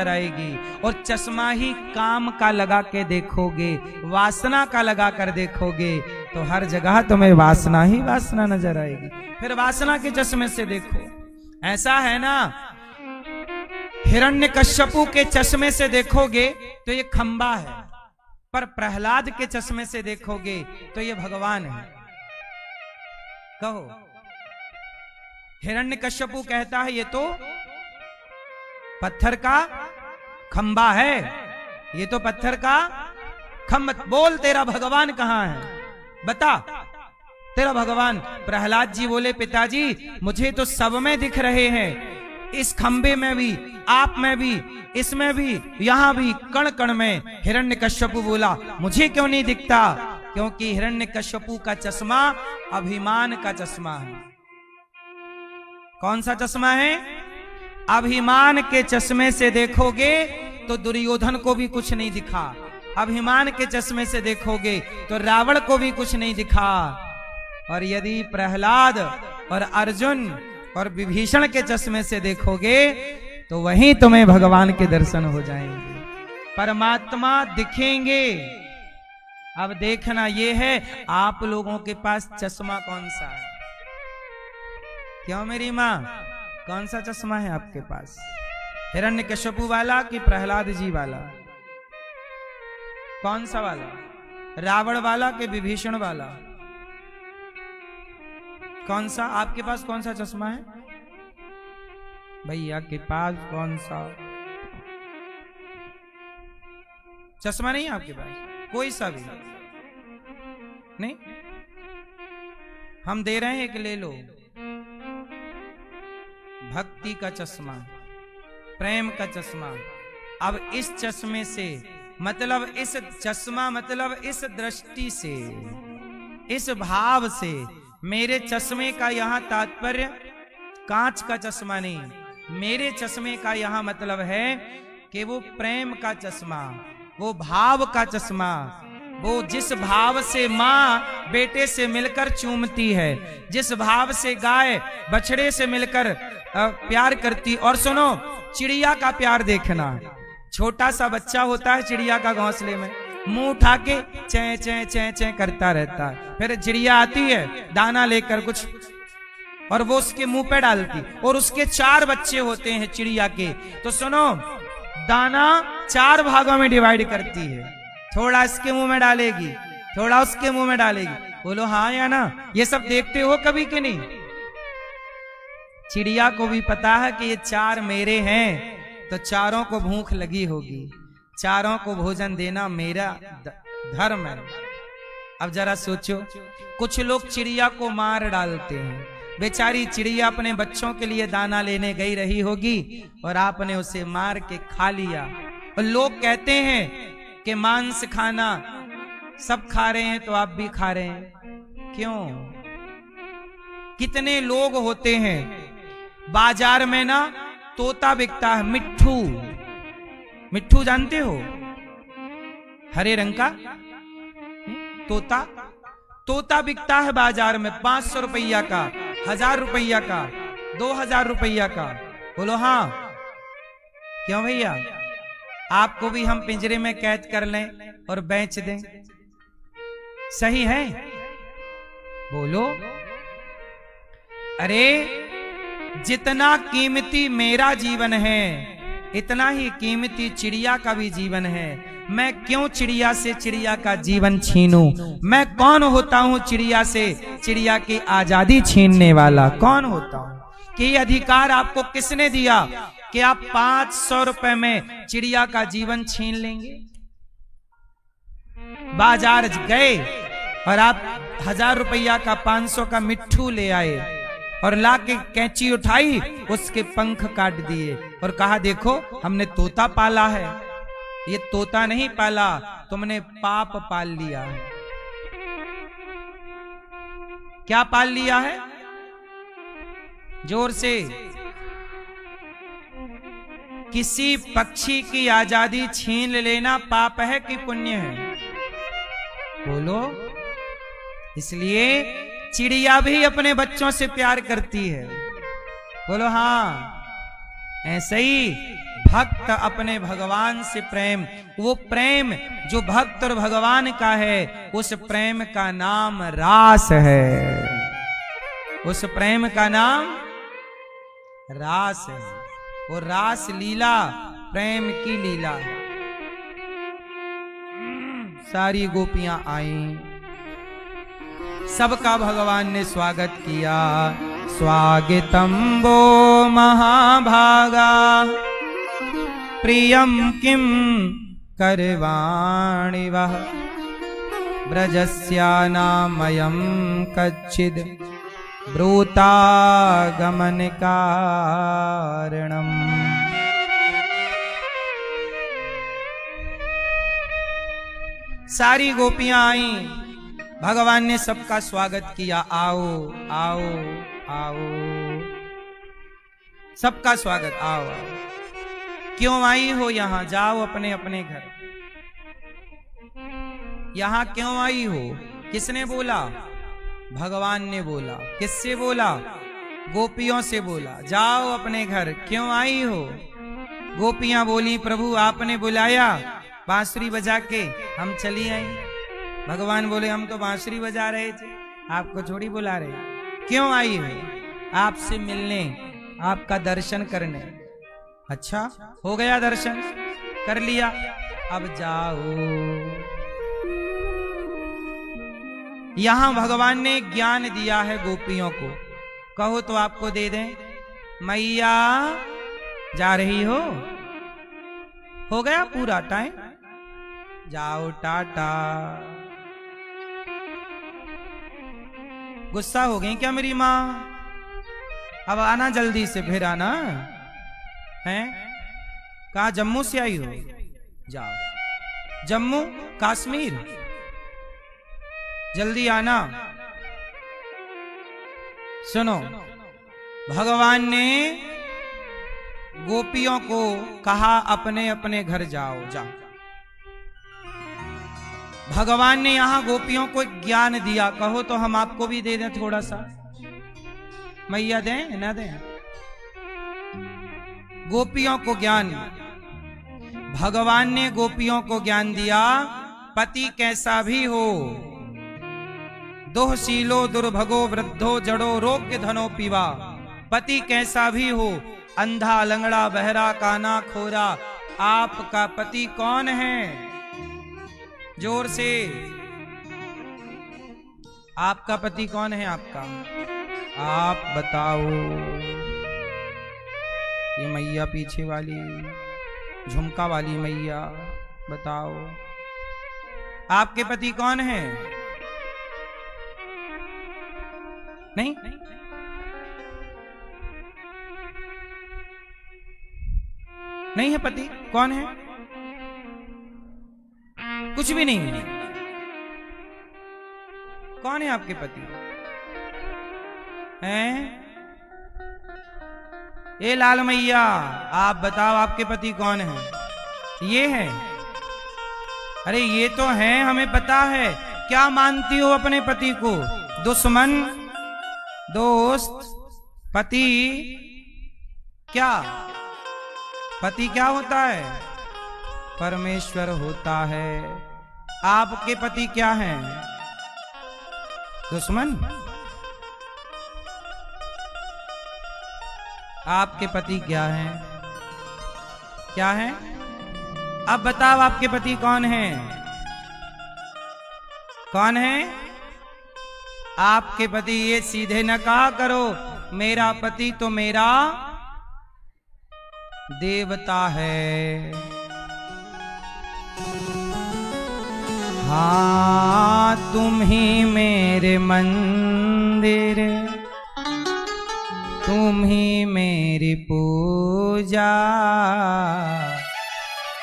आएगी। और चश्मा ही काम का लगा के देखोगे, वासना का लगा कर देखोगे तो हर जगह तुम्हें वासना ही वासना नजर आएगी। फिर वासना के चश्मे से देखो। ऐसा है ना, हिरण्यकश्यपु के चश्मे से देखोगे तो ये खंबा है, पर प्रहलाद के चश्मे से देखोगे तो ये भगवान है। कहो। हिरण्यकश्यपु कहता है ये तो पत्थर का खंबा है, ये तो पत्थर का खंबा। बोल तेरा भगवान कहां है, बता तेरा भगवान। प्रहलाद जी बोले पिताजी मुझे तो सब में दिख रहे हैं, इस खंबे में भी, आप में भी, इसमें भी, यहां भी, कण कण में। हिरण्यकश्यपु बोला मुझे क्यों नहीं दिखता? क्योंकि हिरण्यकश्यपु का चश्मा अभिमान का चश्मा है। कौन सा चश्मा है? अभिमान के चश्मे से देखोगे तो दुर्योधन को भी कुछ नहीं दिखा, अभिमान के चश्मे से देखोगे तो रावण को भी कुछ नहीं दिखा। और यदि प्रहलाद और अर्जुन और विभीषण के चश्मे से देखोगे तो वहीं तुम्हें भगवान के दर्शन हो जाएंगे, परमात्मा दिखेंगे। अब देखना ये है आप लोगों के पास चश्मा कौन सा है? क्यों मेरी माँ, कौन सा चश्मा है आपके पास? हिरण्यकश्यपु वाला कि प्रहलाद जी वाला? कौन सा वाला? रावण वाला कि विभीषण वाला? कौन सा आपके पास, कौन सा चश्मा है भैया के पास? कौन सा चश्मा नहीं है आपके पास? कोई सा भी नहीं? हम दे रहे हैं, एक ले लो। भक्ति का चश्मा, प्रेम का चश्मा। अब इस चश्मे से मतलब इस चश्मा मतलब इस दृष्टि से, इस भाव से, मेरे चश्मे का यहां तात्पर्य कांच का चश्मा नहीं, मेरे चश्मे का यहां मतलब है कि वो प्रेम का चश्मा, वो भाव का चश्मा, वो जिस भाव से माँ बेटे से मिलकर चूमती है, जिस भाव से गाय बछड़े से मिलकर प्यार करती। और सुनो, चिड़िया का प्यार देखना। छोटा सा बच्चा होता है चिड़िया का घोंसले में, मुंह उठा के चैं चैं चैं चैं करता रहता है। फिर चिड़िया आती है दाना लेकर कुछ, और वो उसके मुंह पे डालती, और उसके 4 बच्चे होते हैं चिड़िया के। तो सुनो, दाना 4 भागों में डिवाइड करती है, थोड़ा इसके मुंह में डालेगी, थोड़ा उसके मुंह में डालेगी। बोलो हाँ या ना? ये सब देखते हो कभी कि नहीं? चिड़िया को भी पता है कि ये 4 मेरे हैं, तो चारों को भूख लगी होगी, चारों को भोजन देना मेरा धर्म है। अब जरा सोचो, कुछ लोग चिड़िया को मार डालते हैं, बेचारी चिड़िया अपने बच्चों के लिए दाना लेने गई रही होगी और आपने उसे मार के खा लिया। और लोग कहते हैं कि मांस खाना सब खा रहे हैं तो आप भी खा रहे हैं, क्यों? कितने लोग होते हैं बाजार में ना, तोता बिकता है, मिट्ठू, मिट्ठू जानते हो? हरे रंग का तोता, तोता बिकता है बाजार में 500 रुपया का, 1000 रुपया का, 2000 रुपया का। बोलो हाँ। क्यों भैया? आपको भी हम पिंजरे में कैद कर लें और बेच दें, सही है? बोलो। अरे जितना कीमती मेरा जीवन है इतना ही कीमती चिड़िया का भी जीवन है। मैं क्यों चिड़िया से चिड़िया का जीवन छीनूं? मैं कौन होता हूं चिड़िया से चिड़िया की आजादी छीनने वाला? कौन होता हूं? कि ये अधिकार आपको किसने दिया कि आप 500 रुपए में चिड़िया का जीवन छीन लेंगे? बाजार गए और आप 1000 रुपया का 500 का मिट्ठू ले आए और लाके कैंची उठाई, उसके पंख काट दिए और कहा देखो हमने तोता पाला है। ये तोता नहीं पाला, तुमने पाप पाल लिया है। क्या पाल लिया है? जोर से। किसी पक्षी की आजादी छीन लेना पाप है कि पुण्य है? बोलो। इसलिए चिड़िया भी अपने बच्चों से प्यार करती है। बोलो हाँ। ऐसे ही भक्त अपने भगवान से प्रेम, वो प्रेम जो भक्त और भगवान का है, उस प्रेम का नाम रास है। उस प्रेम का नाम रास है। वो रास लीला प्रेम की लीला है। सारी गोपियां आई, सबका भगवान ने स्वागत किया। स्वागतम वो महाभागा प्रियम किम करवाणि वह ब्रजस्यानामयं कच्चिद् ब्रूतागमन कारणम्। सारी गोपियां आई, भगवान ने सबका स्वागत किया। आओ आओ आओ, सबका स्वागत। आओ आओ, क्यों आई हो यहां? जाओ अपने अपने घर। यहां क्यों आई हो? किसने बोला? भगवान ने बोला। किससे बोला? गोपियों से बोला। जाओ अपने घर। क्यों आई हो? गोपियां बोली, प्रभु आपने बुलाया बांसुरी बजा के, हम चली आई। भगवान बोले, हम तो बांसुरी बजा रहे थे, आपको थोड़ी बुला रहे। क्यों आई हो? आपसे मिलने, आपका दर्शन करने। अच्छा, हो गया दर्शन, कर लिया, अब जाओ। यहां भगवान ने ज्ञान दिया है गोपियों को, कहो तो आपको दे दें। मैया जा रही हो गया पूरा टाइम, जाओ टाटा। गुस्सा हो गई क्या मेरी माँ? अब आना जल्दी से, फिर आना है। कहा जम्मू से आई हो? जाओ जम्मू कश्मीर, जल्दी आना। सुनो, भगवान ने गोपियों को कहा अपने अपने घर जाओ। जाओ, भगवान ने यहां गोपियों को ज्ञान दिया, कहो तो हम आपको भी दे दें थोड़ा सा। मैया दें ना दें? गोपियों को ज्ञान, भगवान ने गोपियों को ज्ञान दिया। पति कैसा भी हो, दोहशीलो दुर्भगो वृद्धो जड़ो रोग्य धनो पीवा। पति कैसा भी हो, अंधा लंगड़ा बहरा काना खोरा, आपका पति कौन है? जोर से, आपका पति कौन है? आपका आप बताओ। ये मैया पीछे वाली झुमका वाली मैया, बताओ आपके पति कौन है? नहीं, नहीं है पति? कौन है? कुछ भी नहीं है। कौन है आपके पति? हैं? ए लाल मैया, आप बताओ आपके पति कौन है? ये है? अरे ये तो है, हमें पता है। क्या मानती हो अपने पति को? दुश्मन, दोस्त, पति? क्या पति क्या होता है? परमेश्वर होता है। आपके पति क्या हैं? दुश्मन? आपके पति क्या हैं? क्या हैं? अब बताओ आपके पति कौन हैं? कौन है आपके पति? ये सीधे न कहा करो मेरा पति तो मेरा देवता है। हाँ, तुम ही मेरे मंदिर, तुम ही मेरी पूजा,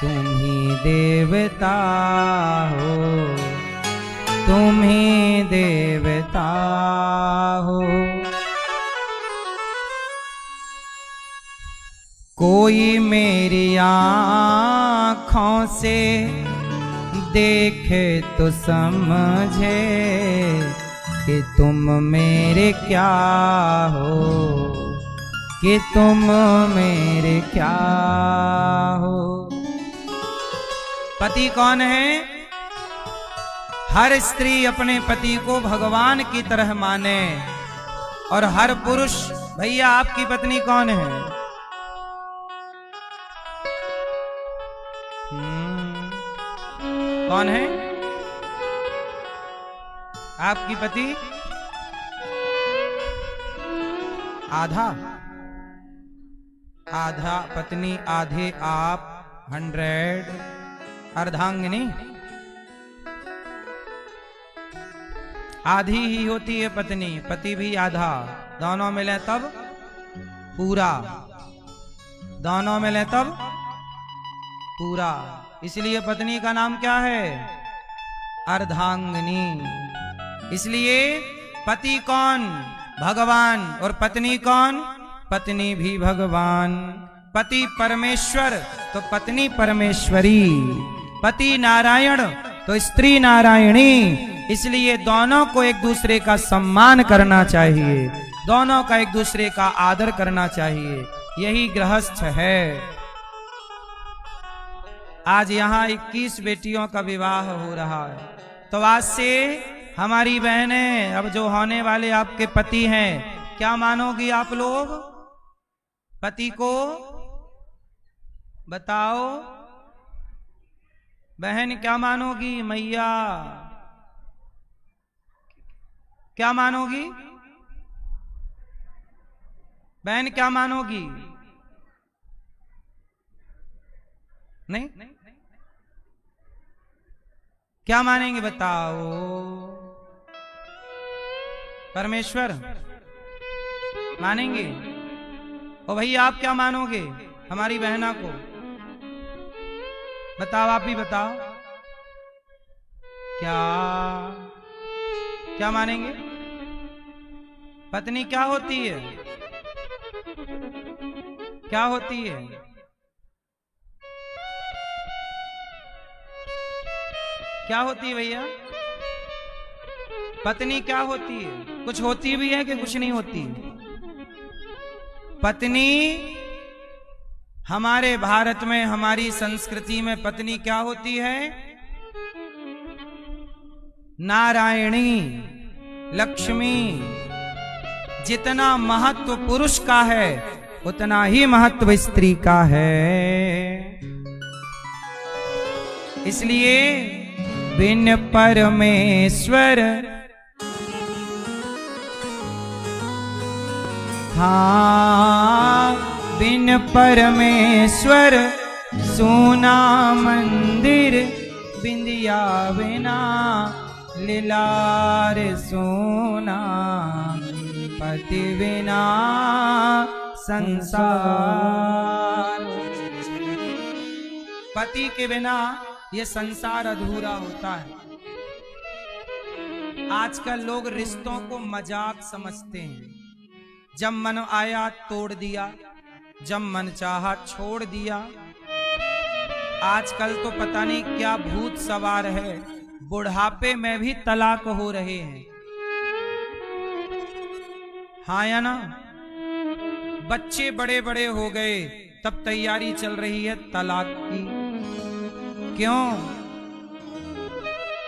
तुम ही देवता हो, तुम ही देवता हो। कोई मेरी आँखों से देखे तो समझे कि तुम मेरे क्या हो, कि तुम मेरे क्या हो। पति कौन है? हर स्त्री अपने पति को भगवान की तरह माने, और हर पुरुष, भैया आपकी पत्नी कौन है? कौन है आपकी पति? आधा आधा पत्नी, आधे आप, 100 अर्धांगिनी। आधी ही होती है पत्नी, पति भी आधा। दोनों मिले तब पूरा, दोनों मिले तब पूरा। इसलिए पत्नी का नाम क्या है? अर्धांगिनी। इसलिए पति कौन? भगवान। और पत्नी कौन? पत्नी भी भगवान। पति परमेश्वर तो पत्नी परमेश्वरी, पति नारायण तो स्त्री नारायणी। इसलिए दोनों को एक दूसरे का सम्मान करना चाहिए, दोनों का एक दूसरे का आदर करना चाहिए। यही गृहस्थ है। आज यहाँ 21 बेटियों का विवाह हो रहा है, तो आज से हमारी बहनें, अब जो होने वाले आपके पति हैं, क्या मानोगी आप लोग? पति को बताओ बहन, क्या मानोगी? मैया क्या मानोगी? बहन क्या मानोगी? नहीं, क्या मानेंगे बताओ? परमेश्वर मानेंगे? ओ भैया आप क्या मानोगे हमारी बहना को? बताओ, आप भी बताओ। क्या क्या मानेंगे? पत्नी क्या होती है? क्या होती है? क्या होती है भैया? पत्नी क्या होती है? कुछ होती भी है कि कुछ नहीं होती? पत्नी हमारे भारत में, हमारी संस्कृति में पत्नी क्या होती है? नारायणी, लक्ष्मी। जितना महत्व पुरुष का है उतना ही महत्व स्त्री का है। इसलिए बिन परमेश्वर, हाँ बिन परमेश्वर सोना मंदिर, बिंदिया बिना लीलार सोना, पति बिना संसार। पति के बिना ये संसार अधूरा होता है। आजकल लोग रिश्तों को मजाक समझते हैं। जब मन आया तोड़ दिया, जब मन चाहा छोड़ दिया। आजकल तो पता नहीं क्या भूत सवार है, बुढ़ापे में भी तलाक हो रहे हैं। हाँ या ना? बच्चे बड़े बड़े हो गए तब तैयारी चल रही है तलाक की। क्यों?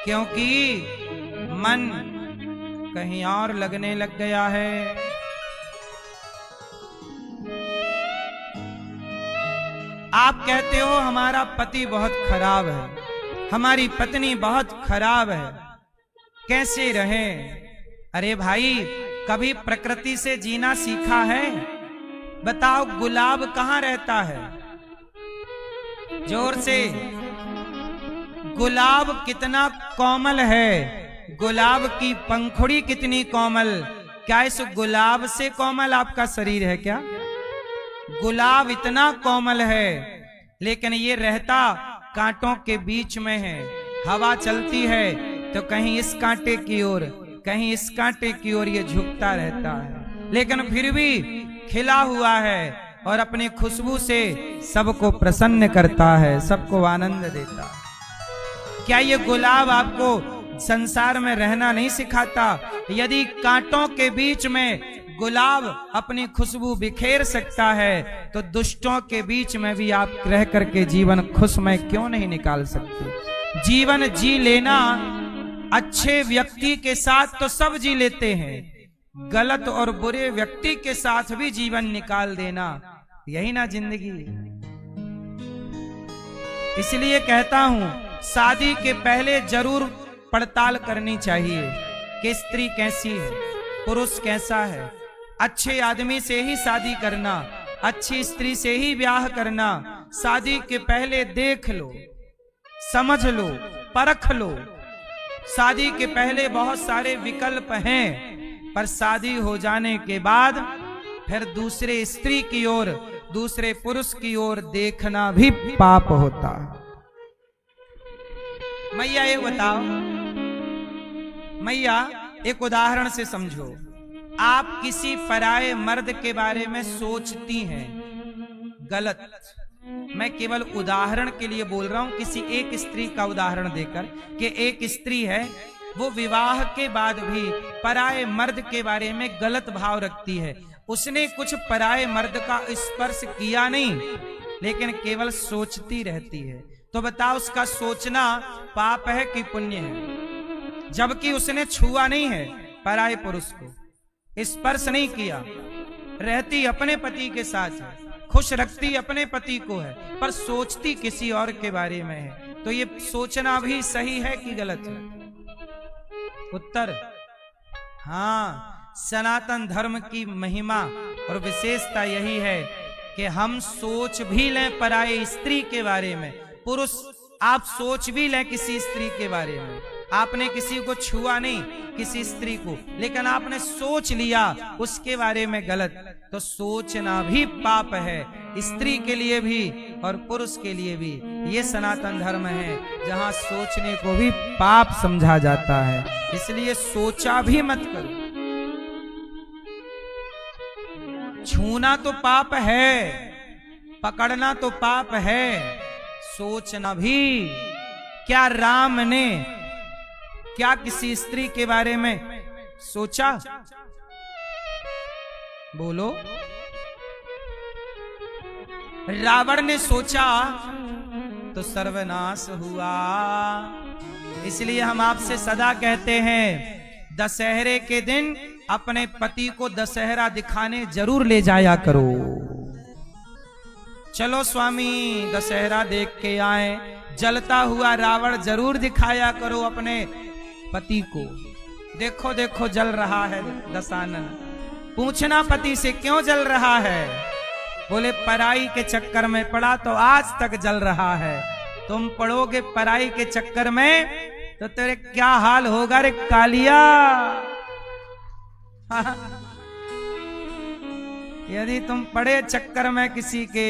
क्योंकि मन कहीं और लगने लग गया है। आप कहते हो हमारा पति बहुत खराब है, हमारी पत्नी बहुत खराब है, कैसे रहे? अरे भाई, कभी प्रकृति से जीना सीखा है? बताओ, गुलाब कहाँ रहता है? जोर से। गुलाब कितना कोमल है, गुलाब की पंखुड़ी कितनी कोमल। क्या इस गुलाब से कोमल आपका शरीर है क्या? गुलाब इतना कोमल है, लेकिन ये रहता कांटों के बीच में है। हवा चलती है तो कहीं इस कांटे की ओर, कहीं इस कांटे की ओर ये झुकता रहता है, लेकिन फिर भी खिला हुआ है और अपनी खुशबू से सबको प्रसन्न करता है, सबको आनंद देता है। क्या ये गुलाब आपको संसार में रहना नहीं सिखाता? यदि कांटों के बीच में गुलाब अपनी खुशबू बिखेर सकता है, तो दुष्टों के बीच में भी आप रह करके जीवन खुशमय क्यों नहीं निकाल सकते। जीवन जी लेना, अच्छे व्यक्ति के साथ तो सब जी लेते हैं, गलत और बुरे व्यक्ति के साथ भी जीवन निकाल देना, यही ना जिंदगी। इसलिए कहता हूं, शादी के पहले जरूर पड़ताल करनी चाहिए कि स्त्री कैसी है, पुरुष कैसा है। अच्छे आदमी से ही शादी करना, अच्छी स्त्री से ही ब्याह करना। शादी के पहले देख लो, समझ लो, परख लो। शादी के पहले बहुत सारे विकल्प हैं, पर शादी हो जाने के बाद फिर दूसरे स्त्री की ओर, दूसरे पुरुष की ओर देखना भी पाप होता। मैया एक बताओ, मैया एक उदाहरण से समझो। आप किसी पराये मर्द के बारे में सोचती हैं, गलत। मैं केवल उदाहरण के लिए बोल रहा हूं, किसी एक स्त्री का उदाहरण देकर, कि एक स्त्री है, वो विवाह के बाद भी पराये मर्द के बारे में गलत भाव रखती है। उसने कुछ पराये मर्द का स्पर्श किया नहीं, लेकिन केवल सोचती रहती है। तो बताओ, उसका सोचना पाप है कि पुण्य है? जबकि उसने छुआ नहीं है पराये पुरुष को, स्पर्श नहीं किया, रहती अपने पति के साथ है, खुश रखती अपने पति को है, पर सोचती किसी और के बारे में है। तो ये सोचना भी सही है कि गलत है? उत्तर हाँ। सनातन धर्म की महिमा और विशेषता यही है कि हम सोच भी लें पराये स्त्री के बारे में। पुरुष, आप सोच भी लें किसी स्त्री के बारे में। आपने किसी को छुआ नहीं, किसी स्त्री को, लेकिन आपने सोच लिया उसके बारे में गलत, तो सोचना भी पाप है, स्त्री के लिए भी और पुरुष के लिए भी। ये सनातन धर्म है जहां सोचने को भी पाप समझा जाता है। इसलिए सोचा भी मत करो। छूना तो पाप है, पकड़ना तो पाप है, सोचना भी। क्या राम ने क्या किसी स्त्री के बारे में सोचा? बोलो। रावण ने सोचा तो सर्वनाश हुआ। इसलिए हम आपसे सदा कहते हैं, दशहरे के दिन अपने पति को दशहरा दिखाने जरूर ले जाया करो। चलो स्वामी दशहरा देख के आए, जलता हुआ रावण जरूर दिखाया करो अपने पति को। देखो देखो जल रहा है दशानन। पूछना पति से क्यों जल रहा है? बोले पराई के चक्कर में पड़ा तो आज तक जल रहा है। तुम पड़ोगे पराई के चक्कर में तो तेरे क्या हाल होगा रे कालिया। यदि तुम पड़े चक्कर में किसी के,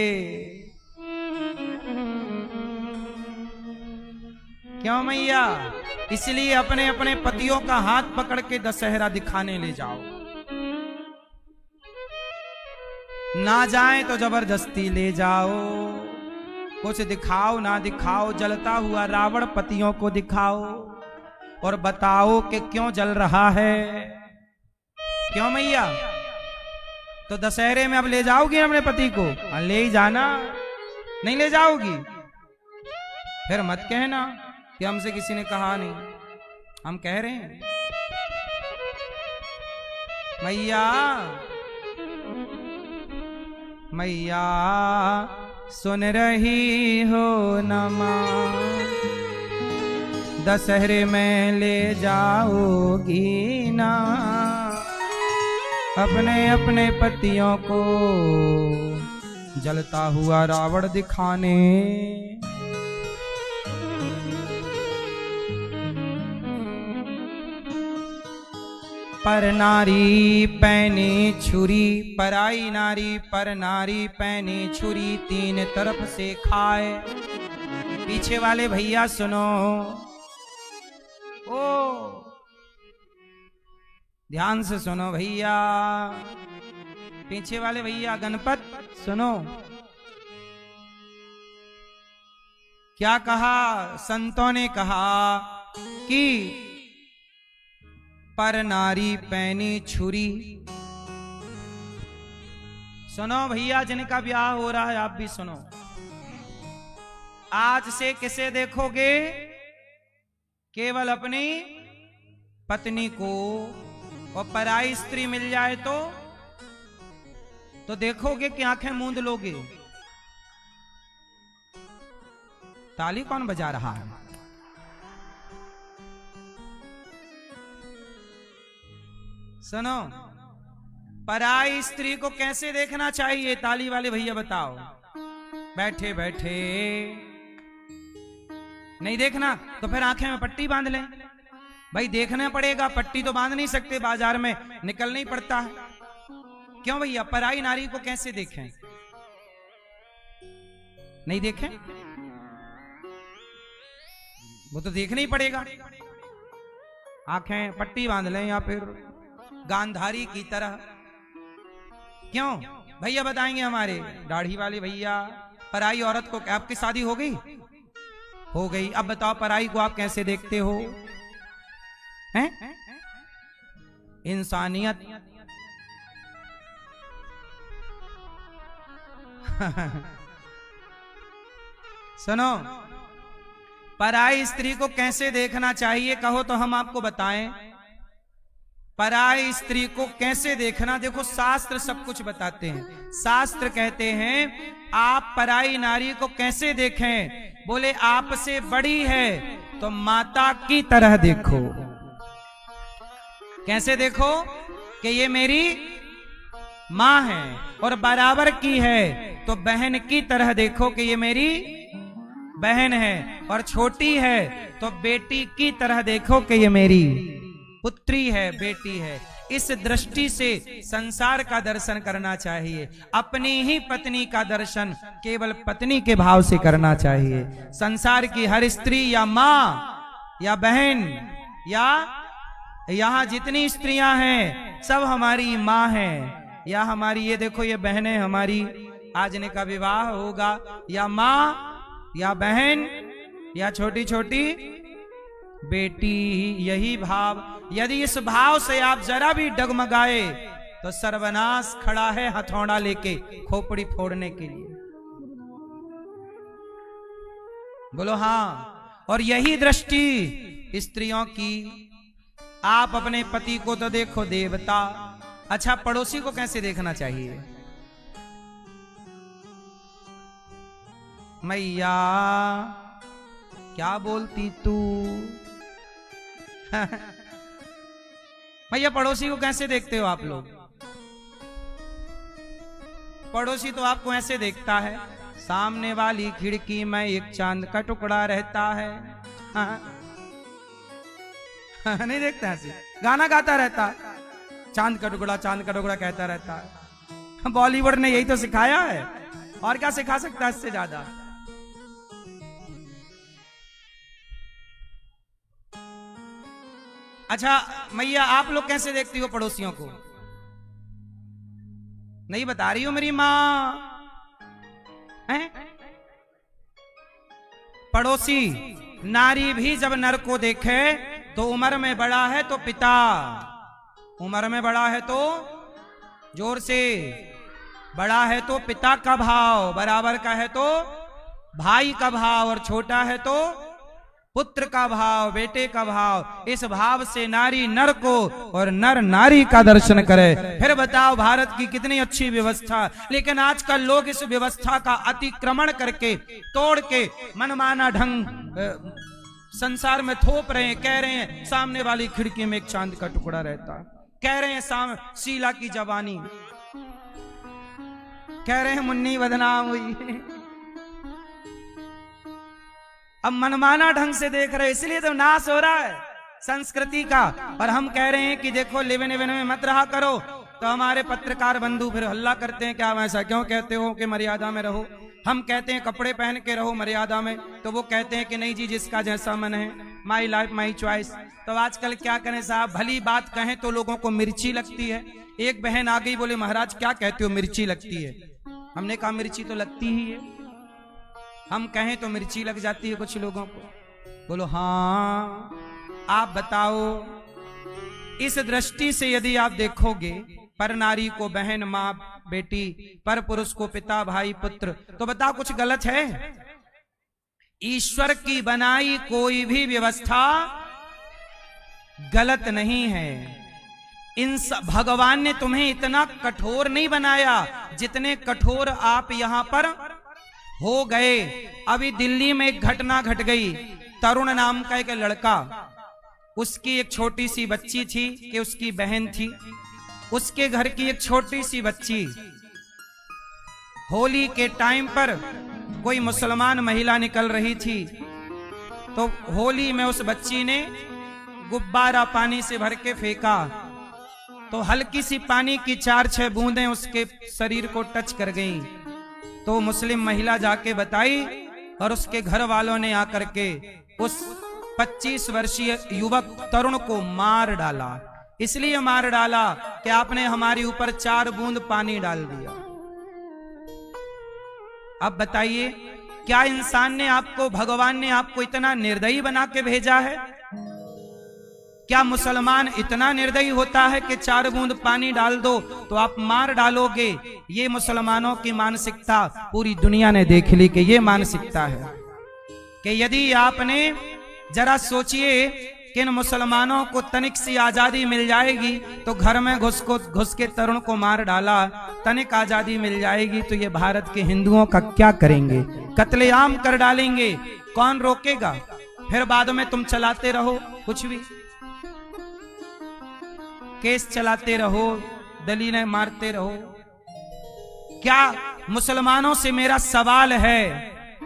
क्यों मैया? इसलिए अपने अपने पतियों का हाथ पकड़ के दशहरा दिखाने ले जाओ। ना जाए तो जबरदस्ती ले जाओ। कुछ दिखाओ ना दिखाओ, जलता हुआ रावण पतियों को दिखाओ और बताओ कि क्यों जल रहा है। क्यों मैया? तो दशहरे में अब ले जाओगी अपने पति को? ले ही जाना। नहीं ले जाओगी फिर मत कहना कि हमसे किसी ने कहा नहीं। हम कह रहे हैं मैया, मैया सुन रही हो नमा, दशहरे में ले जाओगी ना अपने अपने पतियों को जलता हुआ रावण दिखाने। पर नारी पैनी छुरी, पराई नारी पर नारी पैनी छुरी, तीन तरफ से खाए। पीछे वाले भैया सुनो, ओ ध्यान से सुनो भैया, पीछे वाले भैया गणपत सुनो। क्या कहा? संतों ने कहा कि पर नारी पैनी छुरी, सुनो भैया, जिनका ब्याह हो रहा है आप भी सुनो। आज से किसे देखोगे? केवल अपनी पत्नी को। और पराई स्त्री मिल जाए तो देखोगे कि आंखें मूंद लोगे। ताली कौन बजा रहा है? सुनो, पराई स्त्री को कैसे देखना चाहिए? ताली वाले भैया बताओ। बैठे बैठे नहीं देखना तो फिर आंखें में पट्टी बांध लें। भाई देखना पड़ेगा, पट्टी तो बांध नहीं सकते, बाजार में निकलना ही पड़ता है। क्यों भैया? पराई नारी को कैसे देखें? नहीं देखें? वो तो देखना ही पड़ेगा। आंखें पट्टी बांध लें या फिर गांधारी की तरह। क्यों भैया बताएंगे हमारे दाढ़ी वाले भैया। पराई औरत को, आपकी शादी हो गई? हो गई। अब बताओ पराई को आप कैसे देखते हो? हैं? इंसानियत। सुनो, पराई स्त्री को कैसे देखना चाहिए कहो तो हम आपको बताएं। पराई स्त्री को कैसे देखना, देखो शास्त्र सब कुछ बताते हैं। शास्त्र कहते हैं आप पराई नारी को कैसे देखें? बोले आपसे बड़ी है तो माता की तरह देखो। कैसे देखो? कि ये मेरी मां है। और बराबर की है तो बहन की तरह देखो कि ये मेरी बहन है। और छोटी है तो बेटी की तरह देखो कि ये मेरी पुत्री है, बेटी है। इस दृष्टि से संसार का दर्शन करना चाहिए। अपनी ही पत्नी का दर्शन केवल पत्नी के भाव से करना चाहिए। संसार की हर स्त्री या मां या बहन या यहां जितनी स्त्रियां हैं सब हमारी मां हैं या हमारी, ये देखो ये बहनें हमारी, आज इनका विवाह होगा, या मां या बहन या छोटी छोटी बेटी। यही भाव, यदि इस भाव से आप जरा भी डगमगाए तो सर्वनाश खड़ा है हथौड़ा लेके खोपड़ी फोड़ने के लिए। बोलो हाँ। और यही दृष्टि स्त्रियों की। आप अपने पति को तो देखो देवता। अच्छा, पड़ोसी को कैसे देखना चाहिए? मैया क्या बोलती तू? भैया पड़ोसी को कैसे देखते हो आप लोग? पड़ोसी तो आपको ऐसे देखता है, सामने वाली खिड़की में एक चांद का टुकड़ा रहता है। हाँ। नहीं देखता ऐसे, गाना गाता रहता है, चांद का टुकड़ा चांद का टुकड़ा कहता रहता है। बॉलीवुड ने यही तो सिखाया है, और क्या सिखा सकता है इससे ज्यादा? अच्छा मैया, आप लोग कैसे देखती हो पड़ोसियों को? नहीं बता रही हो मेरी मां है? पड़ोसी नारी भी जब नर को देखे तो उम्र में बड़ा है तो पिता, उम्र में बड़ा है तो जोर से, बड़ा है तो पिता का भाव, बराबर का है तो भाई का भाव, और छोटा है तो पुत्र का भाव, बेटे का भाव। इस भाव से नारी नर को और नर नारी का दर्शन करे। फिर बताओ भारत की कितनी अच्छी व्यवस्था। लेकिन आजकल लोग इस व्यवस्था का अतिक्रमण करके, तोड़ के मनमाना ढंग संसार में थोप रहे हैं। कह रहे हैं सामने वाली खिड़की में एक चांद का टुकड़ा रहता है, कह रहे हैं शीला की जवानी, कह रहे हैं मुन्नी बदनाम हुई। अब मनमाना ढंग से देख रहे, इसलिए तो नाश हो रहा है संस्कृति का। और हम कह रहे हैं कि देखो लिविन इवन में मत रहा करो, तो हमारे पत्रकार बंधु फिर हल्ला करते हैं, क्या ऐसा क्यों कहते हो कि मर्यादा में रहो। हम कहते हैं कपड़े पहन के रहो मर्यादा में, तो वो कहते हैं कि नहीं जी जिसका जैसा मन है, माई लाइफ माई चॉइस। तो आजकल क्या करें साहब, भली बात कहें तो लोगों को मिर्ची लगती है। एक बहन आ गई, बोले महाराज क्या कहते हो मिर्ची लगती है। हमने कहा मिर्ची तो लगती ही है, हम कहें तो मिर्ची लग जाती है कुछ लोगों को। बोलो हाँ, आप बताओ। इस दृष्टि से यदि आप देखोगे पर नारी को बहन, माँ, बेटी, पर पुरुष को पिता, भाई, पुत्र। तो बताओ कुछ गलत है? ईश्वर की बनाई कोई भी व्यवस्था गलत नहीं है। भगवान ने तुम्हें इतना कठोर नहीं बनाया जितने कठोर आप यहां पर हो गए। अभी दिल्ली में एक घटना घट गई। तरुण नाम का एक लड़का, उसकी एक छोटी सी बच्ची थी कि उसकी बहन थी, उसके घर की एक छोटी सी बच्ची होली के टाइम पर कोई मुसलमान महिला निकल रही थी, तो होली में उस बच्ची ने गुब्बारा पानी से भर के फेंका, तो हल्की सी पानी की 4-6 बूंदें उसके शरीर को टच कर गईं। तो मुस्लिम महिला जाके बताई और उसके घर वालों ने आकर के उस 25 वर्षीय युवक तरुण को मार डाला। इसलिए मार डाला कि आपने हमारे ऊपर 4 बूंद पानी डाल दिया। अब बताइए, क्या इंसान ने आपको, भगवान ने आपको इतना निर्दयी बना के भेजा है? क्या मुसलमान इतना निर्दयी होता है कि 4 बूंद पानी डाल दो तो आप मार डालोगे? ये मुसलमानों की मानसिकता पूरी दुनिया ने देख ली कि ये मानसिकता है कि यदि आपने, जरा सोचिए कि इन मुसलमानों को तनिक सी आजादी मिल जाएगी तो घर में घुस के तरुण को मार डाला, तनिक आजादी मिल जाएगी तो ये भारत के हिंदुओं का क्या करेंगे? कत्लेआम कर डालेंगे। कौन रोकेगा? फिर बाद में तुम चलाते रहो, कुछ भी केस चलाते रहो, दलीलें मारते रहो। क्या मुसलमानों से मेरा सवाल है,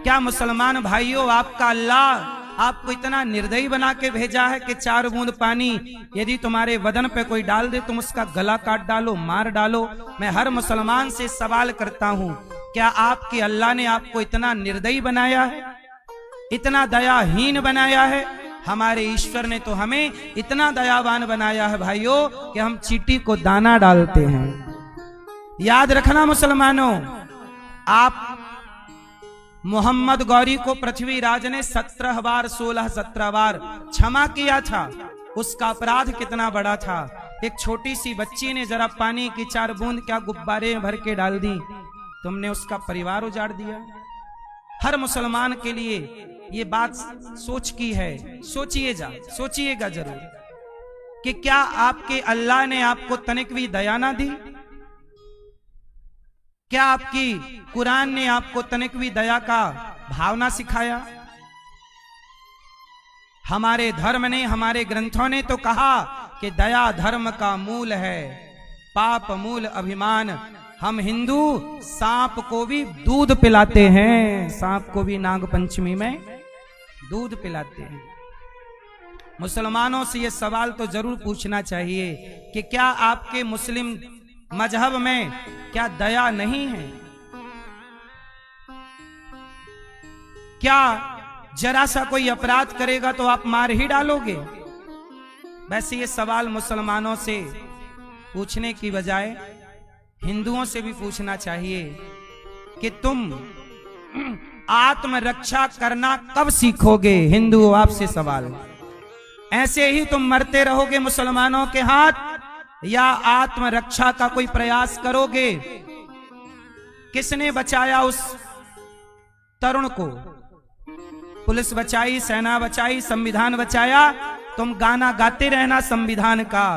क्या मुसलमान भाइयों, आपका अल्लाह आपको इतना निर्दयी बना के भेजा है कि 4 बूंद पानी यदि तुम्हारे बदन पे कोई डाल दे तुम उसका गला काट डालो, मार डालो? मैं हर मुसलमान से सवाल करता हूं, क्या आपके अल्लाह ने आपको इतना निर्दयी बनाया है, इतना दयाहीन बनाया है? हमारे ईश्वर ने तो हमें इतना दयावान बनाया है भाइयों कि हम चींटी को दाना डालते हैं। याद रखना मुसलमानों, आप मोहम्मद गौरी को पृथ्वीराज ने 17 बार 17 बार क्षमा किया था। उसका अपराध कितना बड़ा था। एक छोटी सी बच्ची ने जरा पानी की 4 बूंद क्या गुब्बारे में भर के डाल दी, तुमने उसका परिवार उजाड़ दिया। हर मुसलमान के लिए ये बात सोच की है, सोचिएगा जरूर कि क्या आपके अल्लाह ने आपको तनिक भी दया ना दी? क्या आपकी कुरान ने आपको तनिक भी दया का भावना सिखाया? हमारे धर्म ने, हमारे ग्रंथों ने तो कहा कि दया धर्म का मूल है, पाप मूल अभिमान। हम हिंदू सांप को भी दूध पिलाते हैं, सांप को भी नाग पंचमी में दूध पिलाते हैं। मुसलमानों से यह सवाल तो जरूर पूछना चाहिए कि क्या आपके मुस्लिम मजहब में क्या दया नहीं है? क्या जरा सा कोई अपराध करेगा तो आप मार ही डालोगे? वैसे ये सवाल मुसलमानों से पूछने की बजाय हिंदुओं से भी पूछना चाहिए कि तुम आत्मरक्षा करना कब सीखोगे? हिंदुओं, आपसे सवाल। ऐसे ही तुम मरते रहोगे मुसलमानों के हाथ या आत्मरक्षा का कोई प्रयास करोगे? किसने बचाया उस तरुण को? पुलिस बचाई, सेना बचाई, संविधान बचाया। तुम गाना गाते रहना संविधान का।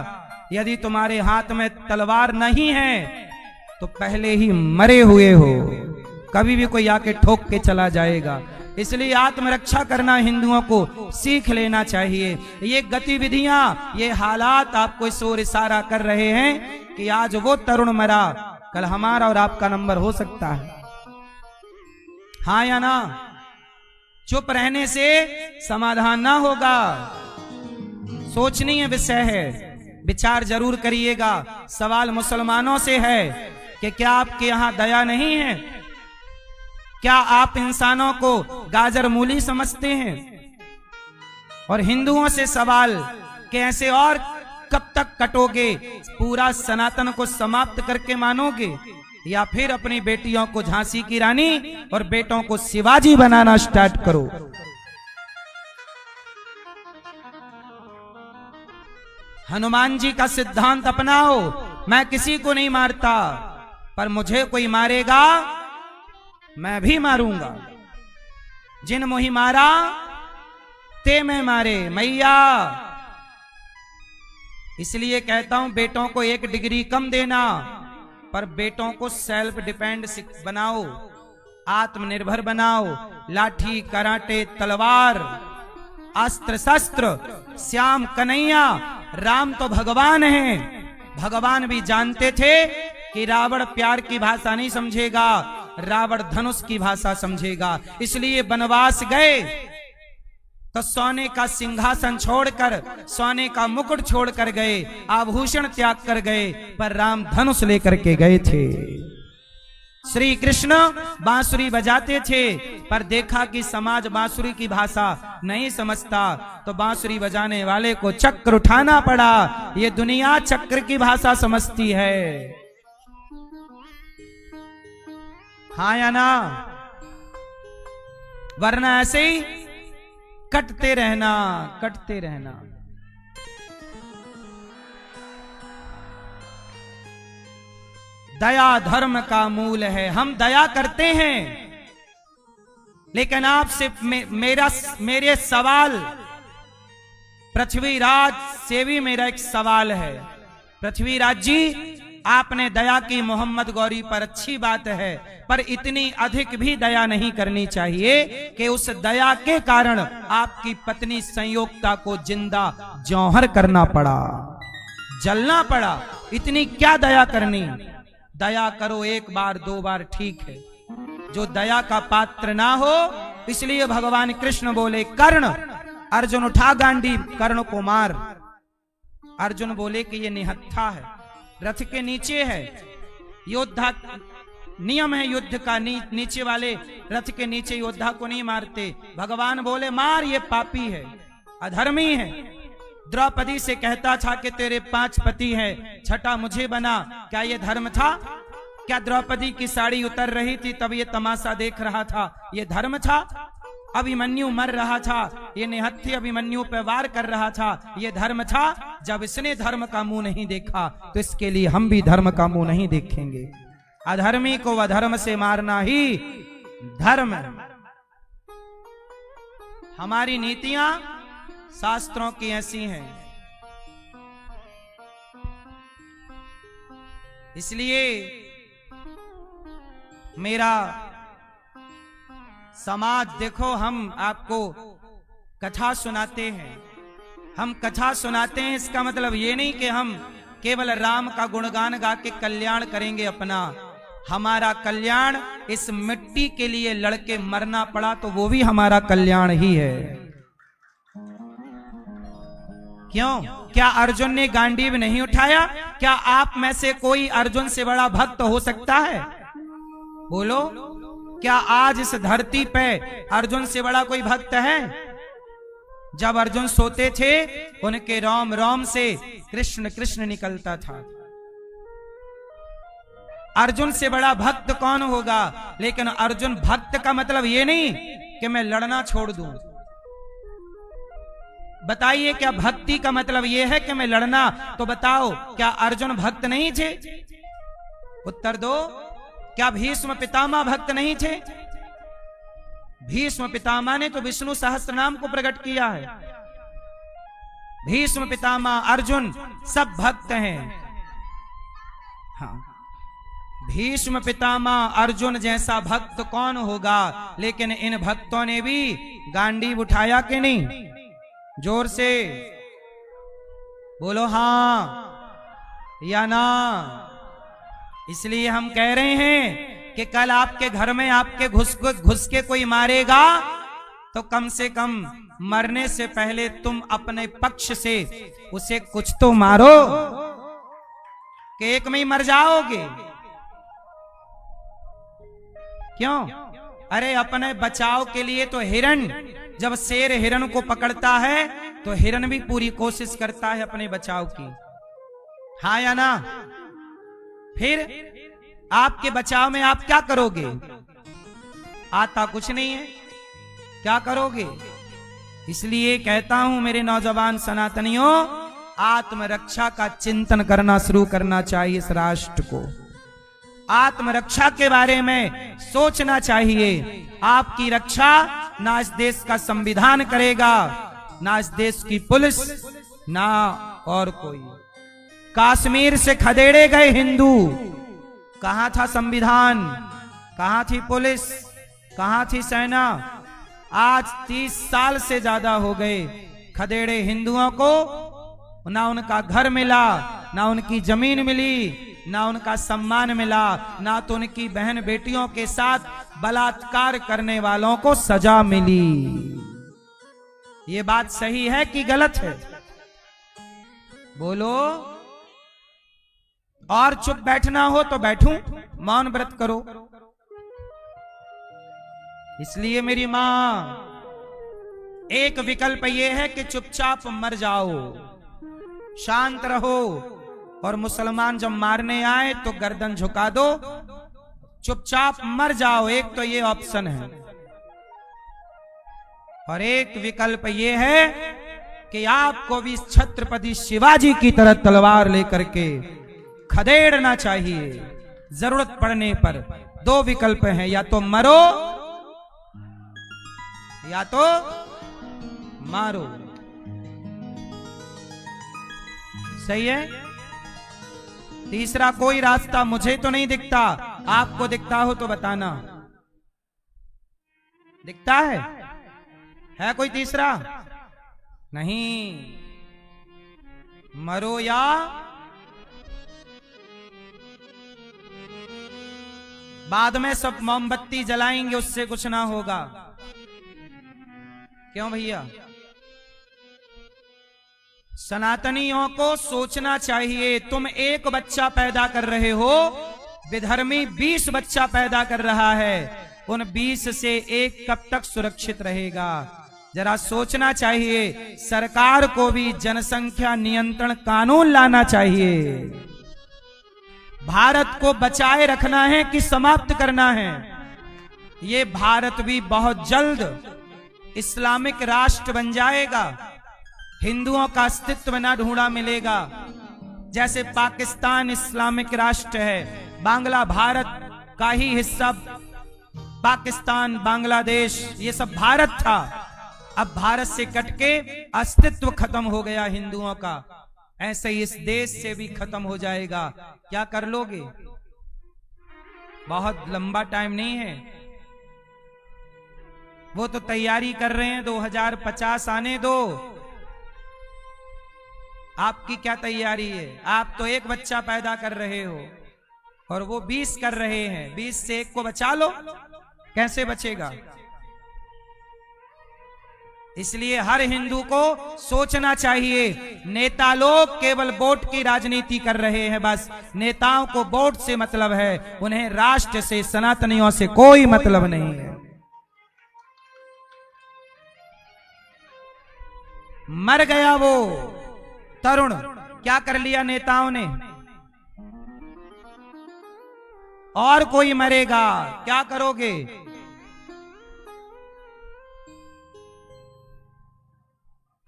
यदि तुम्हारे हाथ में तलवार नहीं है तो पहले ही मरे हुए हो, कभी भी कोई आके ठोक के चला जाएगा। इसलिए आत्मरक्षा करना हिंदुओं को सीख लेना चाहिए। ये गतिविधियां, ये हालात आपको इस ओर इशारा कर रहे हैं कि आज वो तरुण मरा, कल हमारा और आपका नंबर हो सकता है। हाँ या ना? चुप रहने से समाधान ना होगा, सोचनीय विषय है, विचार जरूर करिएगा। सवाल मुसलमानों से है कि क्या आपके यहां दया नहीं है? क्या आप इंसानों को गाजर मूली समझते हैं? और हिंदुओं से सवाल कि ऐसे और कब तक कटोगे? पूरा सनातन को समाप्त करके मानोगे या फिर अपनी बेटियों को झांसी की रानी और बेटों को शिवाजी बनाना स्टार्ट करो? हनुमान जी का सिद्धांत अपनाओ, मैं किसी को नहीं मारता, पर मुझे कोई मारेगा मैं भी मारूंगा। जिन मोहि मारा ते मैं मारे मैया। इसलिए कहता हूं बेटों को 1 डिग्री कम देना, पर बेटों को सेल्फ डिपेंड बनाओ, आत्मनिर्भर बनाओ। लाठी, कराटे, तलवार, अस्त्र शस्त्र, श्याम कन्हैया, राम तो भगवान हैं। भगवान भी जानते थे कि रावण प्यार की भाषा नहीं समझेगा, रावण धनुष की भाषा समझेगा। इसलिए वनवास गए तो सोने का सिंहासन छोड़कर, सोने का मुकुट छोड़कर गए, आभूषण त्याग कर गए, पर राम धनुष लेकर के गए थे। श्री कृष्ण बांसुरी बजाते थे, पर देखा कि समाज बांसुरी की भाषा नहीं समझता, तो बांसुरी बजाने वाले को चक्र उठाना पड़ा। ये दुनिया चक्र की भाषा समझती है, हाँ या ना? वरना ऐसे ही कटते रहना, कटते रहना। दया धर्म का मूल है। हम दया करते हैं, लेकिन आपसे मेरे सवाल, पृथ्वीराज से भी मेरा एक सवाल है। पृथ्वीराज जी, आपने दया की मोहम्मद गौरी पर, अच्छी बात है, पर इतनी अधिक भी दया नहीं करनी चाहिए कि उस दया के कारण आपकी पत्नी संयोक्ता को जिंदा जौहर करना पड़ा, जलना पड़ा। इतनी क्या दया करनी? दया करो 1 बार 2 बार ठीक है, जो दया का पात्र ना हो। इसलिए भगवान कृष्ण बोले, कर्ण, अर्जुन उठा गांडी, कर्ण को मार। अर्जुन बोले कि ये निहत्था है, रथ के नीचे है, योद्धा, नियम है युद्ध का, नीचे वाले रथ के नीचे योद्धा को नहीं मारते। भगवान बोले मार, ये पापी है, अधर्मी है। द्रौपदी से कहता था कि तेरे 5 पति हैं, 6ठा मुझे बना, क्या ये धर्म था? क्या द्रौपदी की साड़ी उतर रही थी तब ये तमाशा देख रहा था, ये धर्म था? अभिमन्यु मर रहा था, ये निहत्थी अभिमन्यु पे वार कर रहा था, ये धर्म था? जब इसने धर्म का मुंह नहीं देखा, तो इसके लिए हम भी धर्म का मुंह नहीं देखेंगे। अधर्मी को अधर्म से मारना ही धर्म है। हमारी नीतियां शास्त्रों की ऐसी हैं। इसलिए मेरा समाज, देखो, हम आपको कथा सुनाते हैं, हम कथा सुनाते हैं, इसका मतलब ये नहीं कि हम केवल राम का गुणगान गा के कल्याण करेंगे अपना। हमारा कल्याण, इस मिट्टी के लिए लड़के मरना पड़ा तो वो भी हमारा कल्याण ही है। क्यों? क्या अर्जुन ने गांडीव नहीं उठाया? क्या आप में से कोई अर्जुन से बड़ा भक्त हो सकता है? बोलो, क्या आज इस धरती पे अर्जुन से बड़ा कोई भक्त है? जब अर्जुन सोते थे, उनके रोम रोम से कृष्ण कृष्ण निकलता था। अर्जुन से बड़ा भक्त कौन होगा? लेकिन अर्जुन भक्त का मतलब ये नहीं कि मैं लड़ना छोड़ दूं। बताइए, क्या भक्ति का मतलब ये है कि मैं लड़ना? तो बताओ, क्या अर्जुन भक्त नहीं थे? उत्तर दो। क्या भीष्म पितामह भक्त नहीं थे? भीष्म पितामह ने तो विष्णु सहस्त्र नाम को प्रकट किया है। भीष्म पितामह, अर्जुन, सब भक्त हैं। हाँ, भीष्म पितामह अर्जुन जैसा भक्त कौन होगा? लेकिन इन भक्तों ने भी गांडीव उठाया कि नहीं? जोर से बोलो, हां या ना। इसलिए हम कह रहे हैं कि कल आपके घर में आपके घुस के कोई मारेगा तो कम से कम मरने से पहले तुम अपने पक्ष से उसे कुछ तो मारो, कि एक में ही मर जाओगे। क्यों? अरे अपने बचाव के लिए तो हिरण, जब शेर हिरण को पकड़ता है तो हिरण भी पूरी कोशिश करता है अपने बचाव की, हाँ या ना? फिर आपके बचाव में आप क्या करोगे? आता कुछ नहीं है, क्या करोगे? इसलिए कहता हूं मेरे नौजवान सनातनियों, आत्मरक्षा का चिंतन करना शुरू करना चाहिए इस राष्ट्र को। आत्मरक्षा के बारे में सोचना चाहिए। आपकी रक्षा ना इस देश का संविधान करेगा, ना इस देश की पुलिस, ना और कोई। कश्मीर से खदेड़े गए हिंदू, कहां था संविधान, कहां थी पुलिस, कहां थी सेना? आज 30 साल से ज्यादा हो गए खदेड़े हिंदुओं को, ना उनका घर मिला, ना उनकी जमीन मिली, ना उनका सम्मान मिला, ना तो उनकी बहन बेटियों के साथ बलात्कार करने वालों को सजा मिली। ये बात सही है कि गलत है? बोलो। और चुप बैठना हो तो बैठूं, मौन व्रत करो। इसलिए मेरी मां, एक विकल्प यह है कि चुपचाप मर जाओ, शांत रहो, और मुसलमान जब मारने आए तो गर्दन झुका दो, चुपचाप मर जाओ। एक तो ये ऑप्शन है। और एक विकल्प ये है कि आपको भी छत्रपति शिवाजी की तरह तलवार लेकर के खदेड़ना चाहिए। जरूरत पड़ने पर 2 विकल्प हैं, या तो मरो या तो मारो। सही है? तीसरा कोई रास्ता मुझे तो नहीं दिखता, आपको दिखता हो तो बताना। दिखता है कोई तीसरा? नहीं। मरो या बाद में सब मोमबत्ती जलाएंगे, उससे कुछ ना होगा। क्यों भैया? सनातनियों को सोचना चाहिए। तुम एक बच्चा पैदा कर रहे हो, विधर्मी 20 बच्चा पैदा कर रहा है। उन 20 से एक कब तक सुरक्षित रहेगा? जरा सोचना चाहिए। सरकार को भी जनसंख्या नियंत्रण कानून लाना चाहिए। भारत को बचाए रखना है कि समाप्त करना है? ये भारत भी बहुत जल्द इस्लामिक राष्ट्र बन जाएगा। हिंदुओं का अस्तित्व ना ढूंढा मिलेगा। जैसे पाकिस्तान इस्लामिक राष्ट्र है, बांग्ला भारत का ही हिस्सा, पाकिस्तान, बांग्लादेश, ये सब भारत था। अब भारत से कटके अस्तित्व खत्म हो गया हिंदुओं का। ऐसे ही इस देश से भी खत्म हो जाएगा। क्या कर लोगे? बहुत लंबा टाइम नहीं है। वो तो तैयारी कर रहे हैं, 2050 आने दो। आपकी क्या तैयारी है? आप तो एक बच्चा पैदा कर रहे हो और वो 20 कर रहे हैं। 20 से एक को बचा लो, कैसे बचेगा? इसलिए हर हिंदू को सोचना चाहिए। नेता लोग केवल वोट की राजनीति कर रहे हैं, बस। नेताओं को वोट से मतलब है, उन्हें राष्ट्र से, सनातनियों से कोई मतलब नहीं है। मर गया वो तरुण, क्या कर लिया नेताओं ने? और कोई मरेगा, क्या करोगे?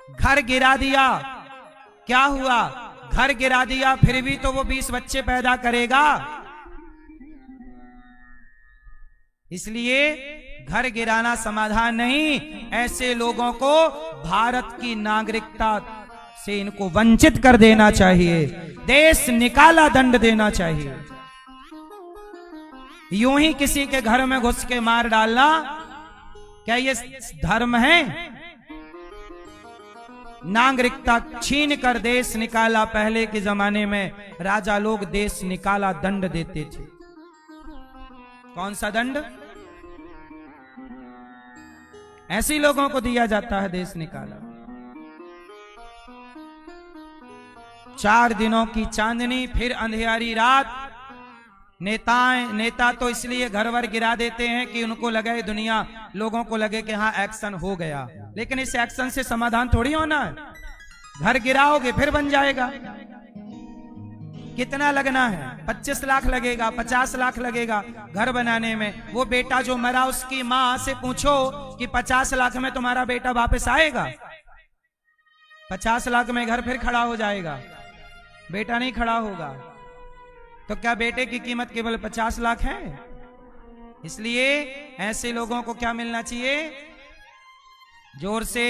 घर गिरा दिया, क्या हुआ? घर गिरा दिया, फिर भी तो वो 20 बच्चे पैदा करेगा। इसलिए घर गिराना समाधान नहीं। ऐसे लोगों को भारत की नागरिकता से इनको वंचित कर देना चाहिए। देश निकाला दंड देना चाहिए। यूं ही किसी के घर में घुस के मार डालना, क्या ये धर्म है? नागरिकता छीन कर देश निकाला। पहले के जमाने में राजा लोग देश निकाला दंड देते थे। कौन सा दंड? ऐसे लोगों को दिया जाता है देश निकाला। 4 दिनों की चांदनी, फिर अंधियारी रात। नेता तो इसलिए घर वर गिरा देते हैं कि उनको लगे, दुनिया लोगों को लगे कि हाँ एक्शन हो गया। लेकिन इस एक्शन से समाधान थोड़ी होना है। घर गिराओगे फिर बन जाएगा। कितना लगना है? 25 लाख लगेगा, 50 लाख लगेगा घर बनाने में। वो बेटा जो मरा, उसकी मां से पूछो कि 50 लाख में तुम्हारा बेटा वापस आएगा? 50 लाख में घर फिर खड़ा हो जाएगा? बेटा नहीं खड़ा होगा। तो क्या बेटे की कीमत केवल 50 लाख है? इसलिए ऐसे लोगों को क्या मिलना चाहिए? जोर से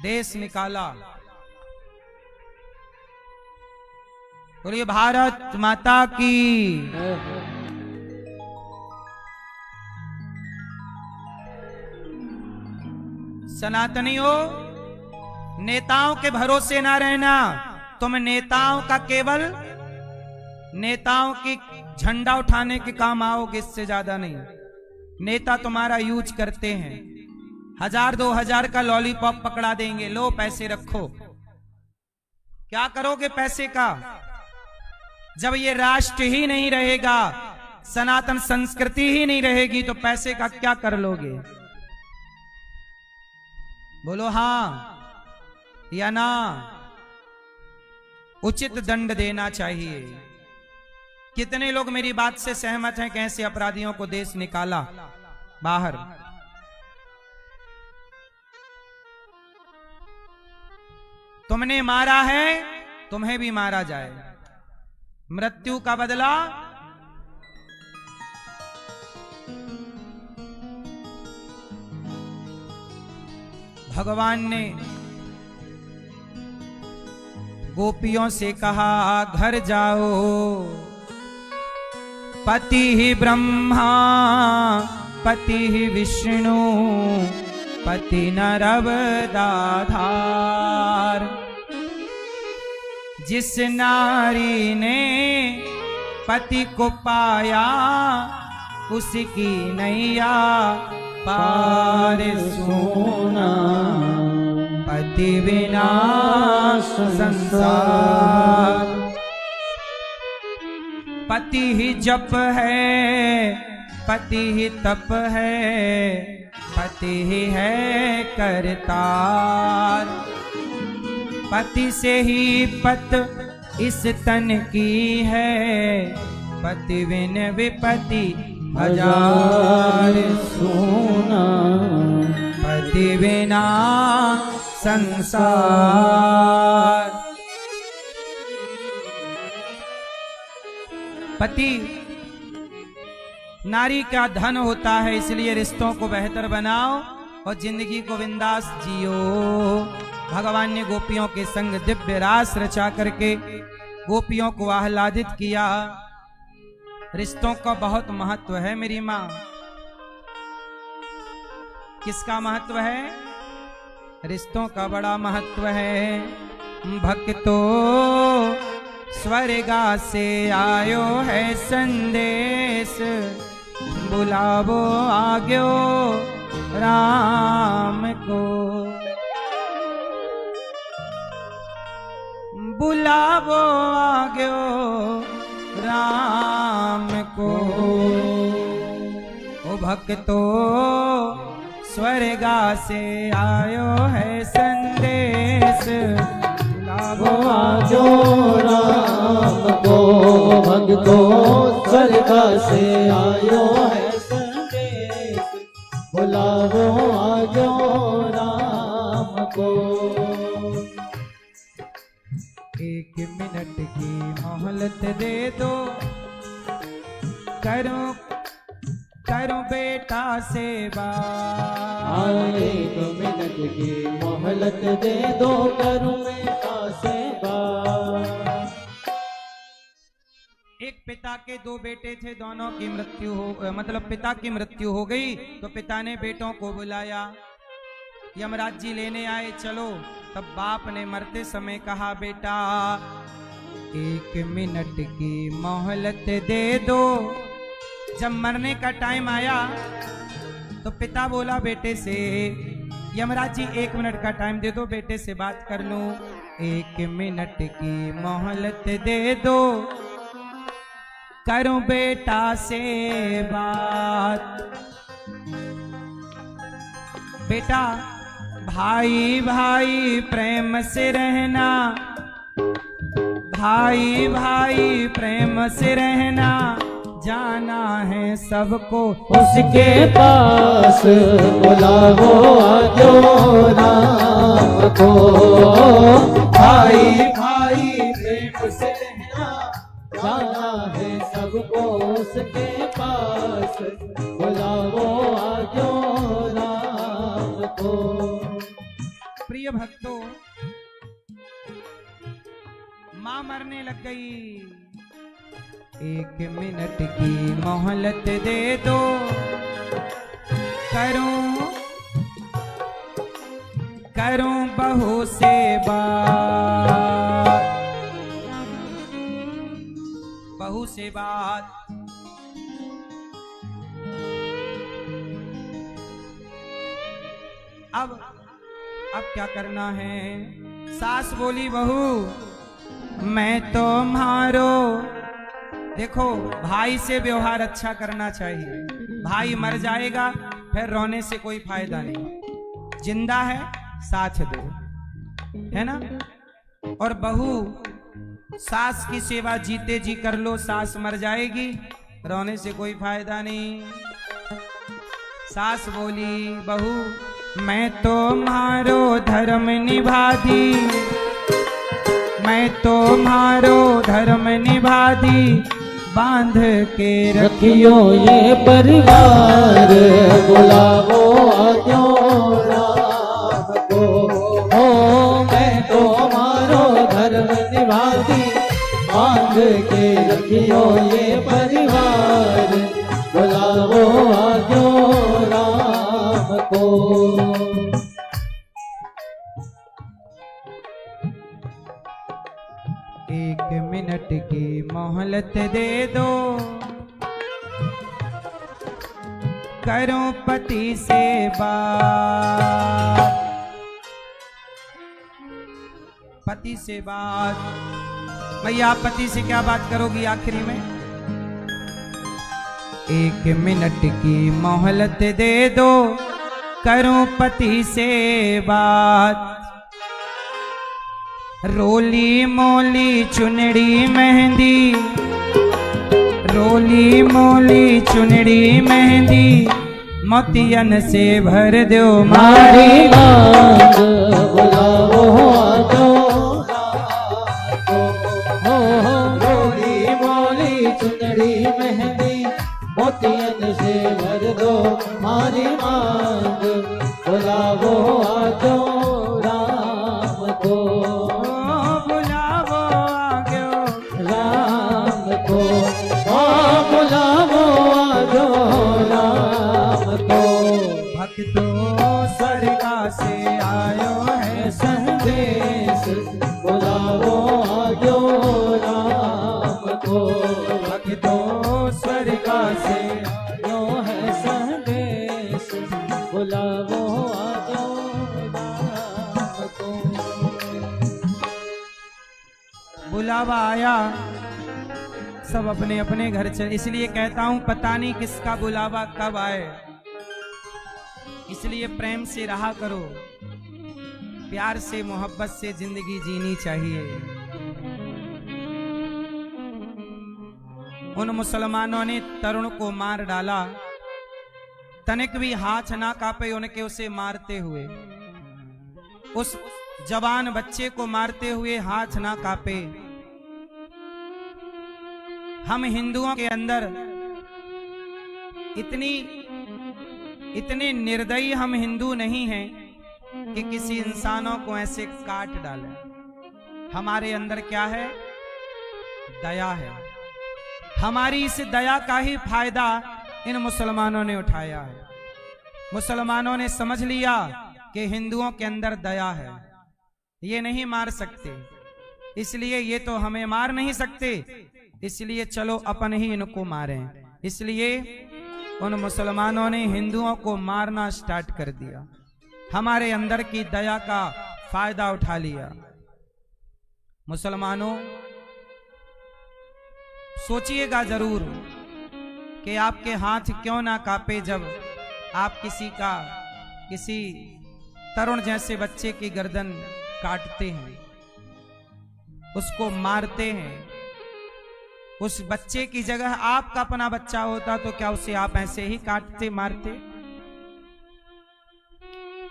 देश निकाला। बोलिए भारत माता की। सनातनियों, नेताओं के भरोसे ना रहना। तुम नेताओं का केवल नेताओं की झंडा उठाने के काम आओगे, इससे ज्यादा नहीं। नेता तुम्हारा यूज करते हैं, 1000-2000 का लॉलीपॉप पकड़ा देंगे, लो पैसे रखो। क्या करोगे पैसे का? जब ये राष्ट्र ही नहीं रहेगा, सनातन संस्कृति ही नहीं रहेगी, तो पैसे का क्या कर लोगे? बोलो हाँ या ना। उचित दंड देना चाहिए। कितने लोग मेरी बात से सहमत हैं कि ऐसे अपराधियों को देश निकाला बाहर? तुमने मारा है, तुम्हें भी मारा जाए। मृत्यु का बदला भगवान ने गोपियों से कहा, घर जाओ, पति ही ब्रह्मा, पति ही विष्णु, पति नरवदाधार। जिस नारी ने पति को पाया, उसकी नैया पार सोना, पति बिना संसार। पति ही जप है, पति ही तप है, पति ही है करतार। पति से ही पत इस तन की है, पति बिन विपति हजार सोना, पति बिना संसार। पति नारी का धन होता है, इसलिए रिश्तों को बेहतर बनाओ और जिंदगी को बिंदास जियो। भगवान ने गोपियों के संग दिव्य रास रचा करके गोपियों को आह्लादित किया। रिश्तों का बहुत महत्व है मेरी माँ। किसका महत्व है? रिश्तों का बड़ा महत्व है। भक्तों स्वर्गा से आयो है संदेश, बुलावो आग्यो राम को, बुलावो आग्यो राम को। ओ भक्तो स्वर्गा से आयो है संदेश, बुलावो आग्यो राम को। भक्तो स्वर्गा से आयो है संदेश, बुलावो आग्यो राम को। 1 मिनट की मोहलत दे दो, करो करो बेटा से बात। 1 मिनट की मोहलत दे दो, करूं बेटा से बात। एक पिता के 2 बेटे थे, दोनों की मृत्यु हो मतलब पिता की मृत्यु हो गई, तो पिता ने बेटों को बुलाया। यमराज जी लेने आए, चलो। तब बाप ने मरते समय कहा, बेटा 1 मिनट की मोहलत दे दो। जब मरने का टाइम आया तो पिता बोला बेटे से, यमराज जी 1 मिनट का टाइम दे दो, बेटे से बात कर लूं। 1 मिनट की मोहलत दे दो, करूं बेटा से बात। बेटा भाई भाई प्रेम से रहना, भाई भाई प्रेम से रहना, जाना है सबको उसके पास, बुलावो आजो राम को। भाई भाई प्रेम से रहना, जाना है सबको उसके पास, बुलाओ आजो राम को। प्रिय भक्तों, मां मरने लग गई। 1 मिनट की मोहलत दे दो, करूं बहू से बात, बहू से बात। अब क्या करना है? सास बोली, बहू मैं तो मारो। देखो, भाई से व्यवहार अच्छा करना चाहिए। भाई मर जाएगा फिर रोने से कोई फायदा नहीं। जिंदा है साथ दो, है ना। और बहू, सास की सेवा जीते जी कर लो, सास मर जाएगी, रोने से कोई फायदा नहीं। सास बोली, बहू मैं तो मारो धर्म निभा दी, मैं तो मारो धर्म निभा दी, बांध के रखियो ये परिवार, बुलाओ आजो राम को। ओ मैं तो मारो धर्म निभाती, बांध के रखियो ये परिवार, बुलाओ आजो राम को। 1 मिनट की मोहलत दे दो, करो पति से बात, पति से बात। भैया, आप पति से क्या बात करोगी आखिरी में? 1 मिनट की मोहलत दे दो, करो पति से बात। रोली मोली चुनड़ी मेहंदी, रोली मोली चुनड़ी मेहंदी, मोतियन से भर दो मारी मांग, बुलाओ आजो राम को। रोली मोली चुनड़ी मेहंदी, मोतियन से भर दो मारी मांग, बुलाओ आजो राम को। भक्तों स्वर्गा से आयो है संदेश, बुलाओ आजो राम को। भक्तों स्वर्गा से आयो है संदेश, बुलाओ आजो राम को। बुलावा आया, सब अपने अपने घर चले। इसलिए कहता हूं, पता नहीं किसका बुलावा कब आए, इसलिए प्रेम से रहा करो, प्यार से मोहब्बत से जिंदगी जीनी चाहिए। उन मुसलमानों ने तरुण को मार डाला, तनिक भी हाथ ना कांपे उनके उसे मारते हुए। उस जवान बच्चे को मारते हुए हाथ ना कांपे। हम हिंदुओं के अंदर इतने निर्दयी हम हिंदू नहीं हैं कि किसी इंसानों को ऐसे काट डालें। हमारे अंदर क्या है? दया है। हमारी इस दया का ही फायदा इन मुसलमानों ने उठाया है। मुसलमानों ने समझ लिया कि हिंदुओं के अंदर दया है, ये नहीं मार सकते, इसलिए ये तो हमें मार नहीं सकते, इसलिए चलो अपन ही इनको मारें। इसलिए उन मुसलमानों ने हिंदुओं को मारना स्टार्ट कर दिया। हमारे अंदर की दया का फायदा उठा लिया। मुसलमानों, सोचिएगा जरूर कि आपके हाथ क्यों ना कांपे जब आप किसी तरुण जैसे बच्चे की गर्दन काटते हैं, उसको मारते हैं। उस बच्चे की जगह आपका अपना बच्चा होता तो क्या उसे आप ऐसे ही काटते मारते?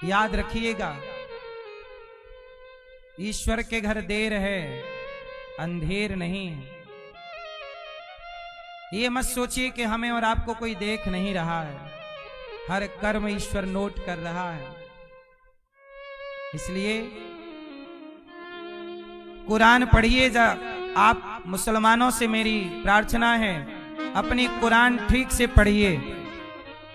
याद रखिएगा, ईश्वर के घर देर है, अंधेर नहीं है। ये मत सोचिए कि हमें और आपको कोई देख नहीं रहा है, हर कर्म ईश्वर नोट कर रहा है। इसलिए कुरान पढ़िए। आप मुसलमानों से मेरी प्रार्थना है, अपनी कुरान ठीक से पढ़िए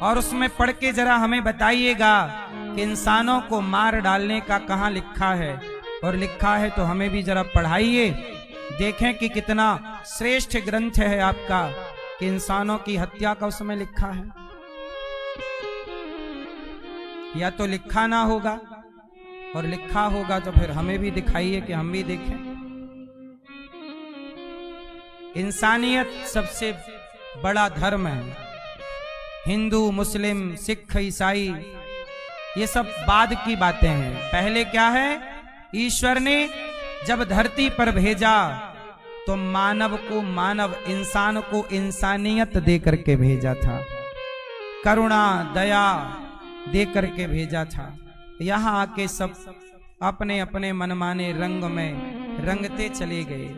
और उसमें पढ़ के जरा हमें बताइएगा कि इंसानों को मार डालने का कहाँ लिखा है, और लिखा है तो हमें भी जरा पढ़ाइए, देखें कि कितना श्रेष्ठ ग्रंथ है आपका कि इंसानों की हत्या का उसमें लिखा है। या तो लिखा ना होगा, और लिखा होगा तो फिर हमें भी दिखाइए कि हम भी देखें। इंसानियत सबसे बड़ा धर्म है। हिंदू, मुस्लिम, सिख, ईसाई ये सब बाद की बातें हैं। पहले क्या है, ईश्वर ने जब धरती पर भेजा तो मानव को मानव, इंसान को इंसानियत दे करके भेजा था, करुणा दया दे करके भेजा था। यहाँ आके सब अपने अपने मनमाने रंग में रंगते चले गए।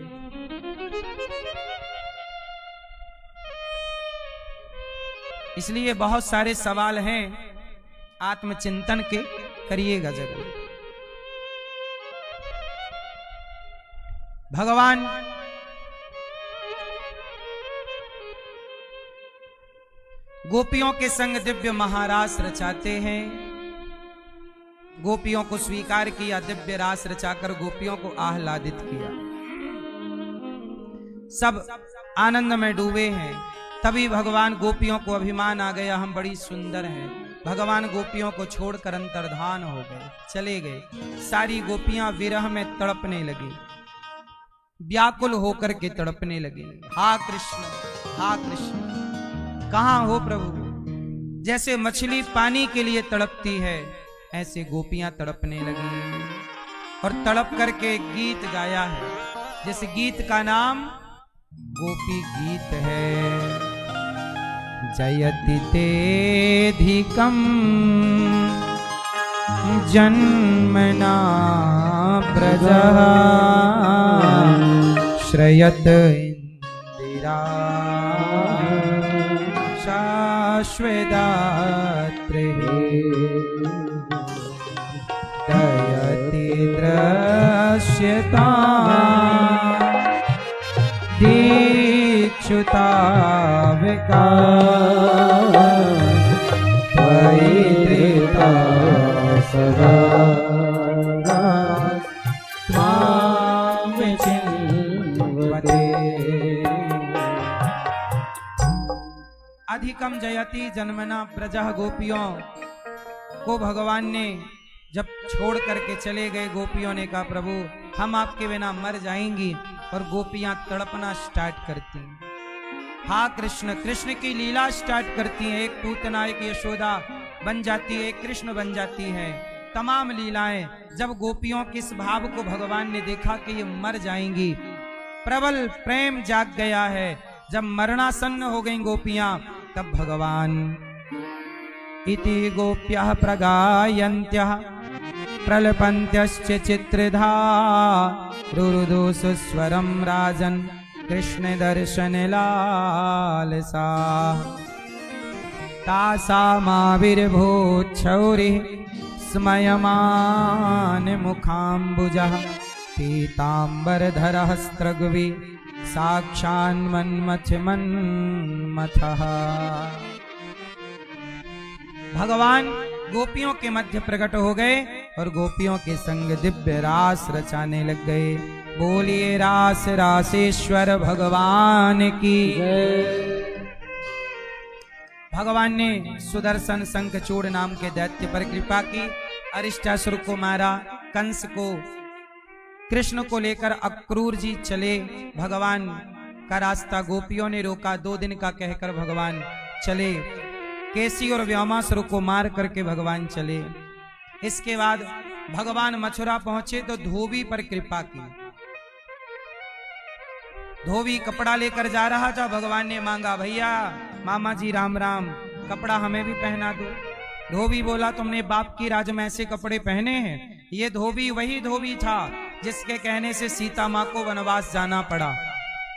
इसलिए बहुत सारे सवाल हैं, आत्मचिंतन के करिएगा जरूर। भगवान गोपियों के संग दिव्य महारास रचाते हैं। गोपियों को स्वीकार किया, दिव्य रास रचाकर गोपियों को आह्लादित किया। सब आनंद में डूबे हैं। तभी भगवान गोपियों को अभिमान आ गया, हम बड़ी सुंदर हैं। भगवान गोपियों को छोड़कर अंतर्धान हो गए, चले गए। सारी गोपियां विरह में तड़पने लगी, व्याकुल होकर के तड़पने लगी। हा कृष्ण, हा कृष्ण, कहाँ हो प्रभु? जैसे मछली पानी के लिए तड़पती है, ऐसे गोपियां तड़पने लगी और तड़प करके गीत गाया है। जिस गीत का नाम गोपी गीत है। जयति तेधिकं जन्मना प्रजः श्रयत इंदिरा शाश्वदात्रे दयति दृश्यता दीक्षुता विकास त्वयिता सदा त्वां चिन्वते। अधिकम जयति जन्मना प्रजः। गोपियों को भगवान ने जब छोड़ करके चले गए, गोपियों ने कहा प्रभु हम आपके बिना मर जाएंगी, और गोपियां तड़पना स्टार्ट करती हैं। हा कृष्ण, कृष्ण की लीला स्टार्ट करती हैं। एक पूतना, एक यशोदा बन जाती है, एक कृष्ण बन जाती है। तमाम लीलाएं। जब गोपियों के इस भाव को भगवान ने देखा कि ये मर जाएंगी, प्रबल प्रेम जाग गया है। जब मरणासन्न हो गई गोपियां, तब भगवान इति गोप्यः प्रगायन्त्यः प्रलपन्त्यश्च चित्रधा रुरुदु सुस्वरं राजन् कृष्ण दर्शन लालसा। तासामाविर्भूच्छौरिः स्मयमान मुखाम्बुजः पीताम्बरधरः स्त्रग्वी साक्षान्मन्मथ मन्मथः। भगवान गोपियों के मध्य प्रकट हो गए और गोपियों के संग दिव्य रास रचाने लग गए। बोलिए रास रासेश्वर भगवान की। भगवान ने सुदर्शन शंखचूड़ नाम के दैत्य पर कृपा की, अरिष्टासुर को मारा, कंस को, कृष्ण को लेकर अक्रूर जी चले। भगवान का रास्ता गोपियों ने रोका, 2 दिन का कहकर भगवान चले। केसी और व्योमासुर को मार करके भगवान चले। इसके बाद भगवान मथुरा पहुंचे तो धोबी पर कृपा की। धोबी कपड़ा लेकर जा रहा था, भगवान ने मांगा, भैया मामा जी राम राम, कपड़ा हमें भी पहना दो। धोबी बोला, तुमने बाप की राज में ऐसे कपड़े पहने हैं? ये धोबी वही धोबी था जिसके कहने से सीता माँ को वनवास जाना पड़ा।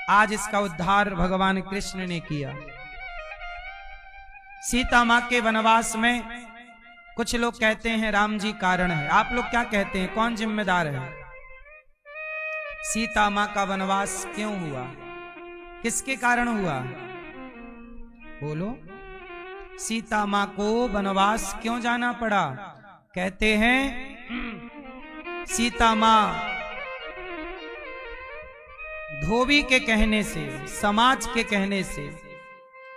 आज इसका उद्धार भगवान कृष्ण ने किया। सीता मां के वनवास में कुछ लोग कहते हैं राम जी कारण है। आप लोग क्या कहते हैं, कौन जिम्मेदार है? सीता मां का वनवास क्यों हुआ, किसके कारण हुआ? बोलो, सीता मां को वनवास क्यों जाना पड़ा? कहते हैं सीता मां धोबी के कहने से, समाज के कहने से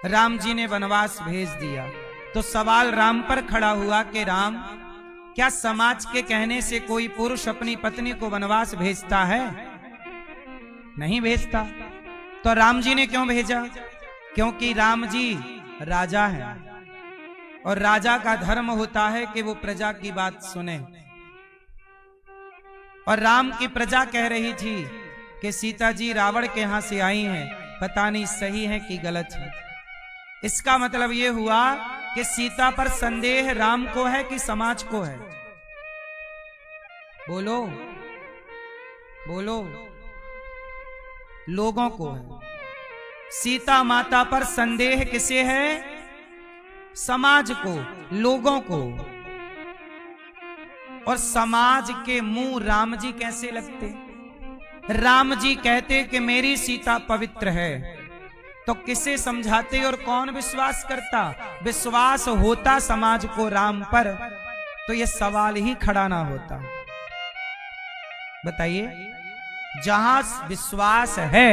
राम जी ने वनवास भेज दिया। तो सवाल राम पर खड़ा हुआ कि राम, क्या समाज के कहने से कोई पुरुष अपनी पत्नी को वनवास भेजता है? नहीं भेजता। तो राम जी ने क्यों भेजा? क्योंकि राम जी राजा है और राजा का धर्म होता है कि वो प्रजा की बात सुने। और राम की प्रजा कह रही थी कि सीता जी रावण के यहां से आई हैं, पता नहीं सही है कि गलत है। इसका मतलब यह हुआ कि सीता पर संदेह राम को है कि समाज को है? बोलो बोलो, लोगों को है। सीता माता पर संदेह किसे है? समाज को, लोगों को। और समाज के मुंह राम जी कैसे लगते? राम जी कहते कि मेरी सीता पवित्र है, तो किसे समझाते और कौन विश्वास करता? विश्वास होता समाज को राम पर तो यह सवाल ही खड़ा ना होता। बताइए, जहां विश्वास है,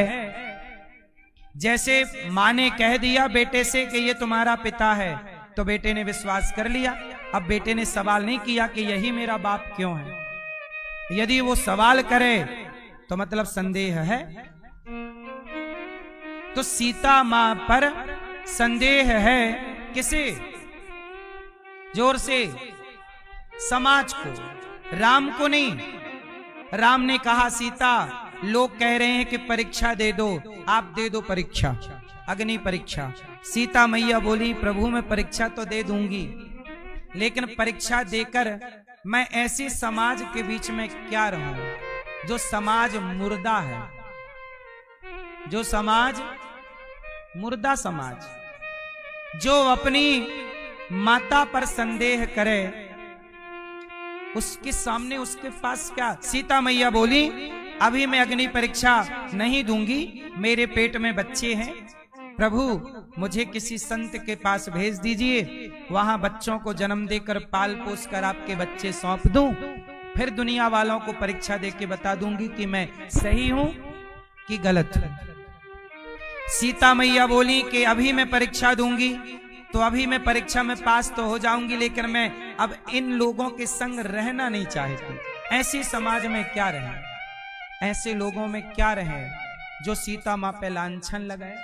जैसे मां ने कह दिया बेटे से कि ये तुम्हारा पिता है, तो बेटे ने विश्वास कर लिया। अब बेटे ने सवाल नहीं किया कि यही मेरा बाप क्यों है। यदि वो सवाल करे तो मतलब संदेह है। तो सीता मां पर संदेह है, किसे? जोर से, समाज को, राम को नहीं। राम ने कहा सीता, लोग कह रहे हैं कि परीक्षा दे दो, आप दे दो परीक्षा, अग्नि परीक्षा। सीता मैया बोली, प्रभु मैं परीक्षा तो दे दूंगी, लेकिन परीक्षा देकर मैं ऐसे समाज के बीच में क्या रहूं जो समाज मुर्दा है, जो समाज मुर्दा समाज, जो अपनी माता पर संदेह करे, उसके सामने उसके पास क्या? सीता मैया बोली, अभी मैं अग्नि परीक्षा नहीं दूंगी, मेरे पेट में बच्चे हैं, प्रभु मुझे किसी संत के पास भेज दीजिए, वहां बच्चों को जन्म देकर पाल पोस कर आपके बच्चे सौंप दूं, फिर दुनिया वालों को परीक्षा देके बता दूंगी कि मैं सही हूं कि गलत हूं। सीता मैया बोली कि अभी मैं परीक्षा दूंगी, तो अभी मैं परीक्षा में पास तो हो जाऊंगी, लेकिन मैं अब इन लोगों के संग रहना नहीं चाहती। ऐसे समाज में क्या रहे, ऐसे लोगों में क्या रहे जो सीता मां पे लांछन लगाए।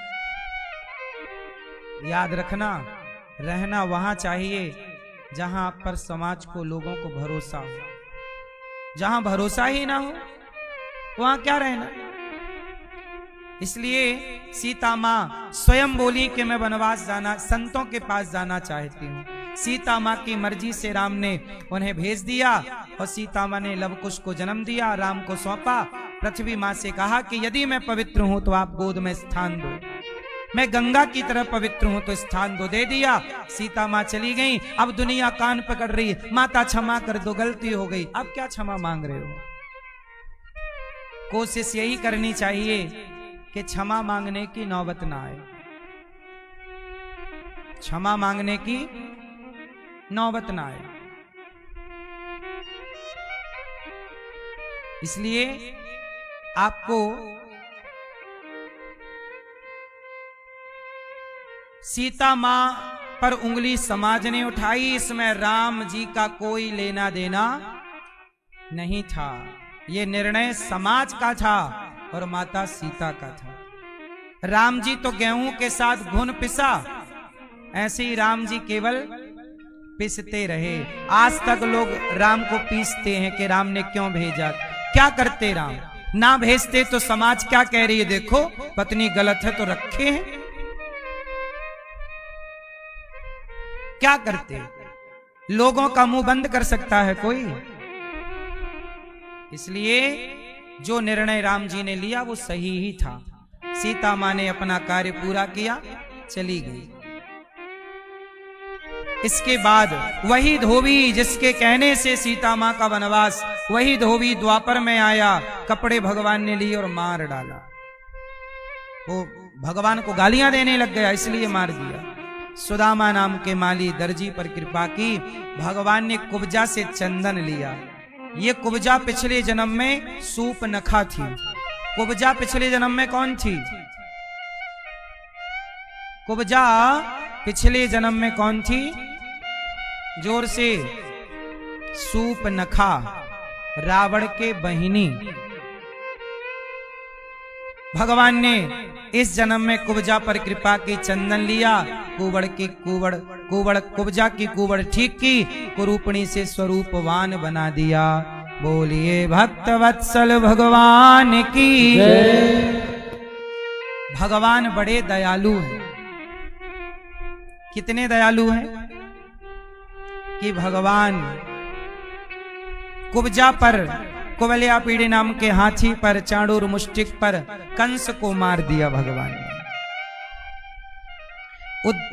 याद रखना, रहना वहां चाहिए जहां आप पर समाज को, लोगों को भरोसा हो। जहां भरोसा ही ना हो वहां क्या रहना। इसलिए सीता मां स्वयं बोली कि मैं वनवास जाना, संतों के पास जाना चाहती हूं। सीता मां की मर्जी से राम ने उन्हें भेज दिया और सीता मां ने लवकुश को जन्म दिया, राम को सौंपा। पृथ्वी मां से कहा कि यदि मैं पवित्र हूं तो आप गोद में स्थान दो, मैं गंगा की तरह पवित्र हूं तो स्थान दो। दे दिया। सीता मां चली गई। अब दुनिया कान पकड़ रही, माता क्षमा कर दो, गलती हो गई। अब क्या क्षमा मांग रहे हो? कोशिश यही करनी चाहिए कि क्षमा मांगने की नौबत ना आए, क्षमा मांगने की नौबत ना आए। इसलिए आपको सीता मां पर उंगली समाज ने उठाई, इसमें राम जी का कोई लेना देना नहीं था। यह निर्णय समाज का था और माता सीता का था। राम जी तो गेहूं के साथ घुन पिसा, ऐसे ही राम जी केवल पिसते रहे। आज तक लोग राम को पीसते हैं कि राम ने क्यों भेजा। क्या करते राम? ना भेजते तो समाज क्या कह रही है, देखो पत्नी गलत है तो रखे हैं। क्या करते? लोगों का मुंह बंद कर सकता है कोई? इसलिए जो निर्णय राम जी ने लिया वो सही ही था। सीता माँ ने अपना कार्य पूरा किया, चली गई। इसके बाद वही धोबी जिसके कहने से सीता माँ का वनवास, वही धोबी द्वापर में आया, कपड़े भगवान ने लिए और मार डाला। वो भगवान को गालियां देने लग गया, इसलिए मार दिया। सुदामा नाम के माली दर्जी पर कृपा की, भगवान ने कुब्जा से चंदन लिया। ये कुब्जा पिछले जन्म में सूपनखा थी। कुब्जा पिछले जन्म में कौन थी? कुब्जा पिछले जन्म में कौन थी? जोर से। सूपनखा, रावण के बहिनी। भगवान ने इस जन्म में कुब्जा पर कृपा की, चंदन लिया, कुब्जा की कुबड़ ठीक की, कुरूपणी से स्वरूपवान बना दिया। बोलिए भक्त वत्सल भगवान की जय। भगवान बड़े दयालु हैं। कितने दयालु हैं कि भगवान कुब्जा पर, कुबल्या पीढ़ी नाम के हाथी पर, चाणूर मुष्टिक पर कंस को मार दिया भगवान ने।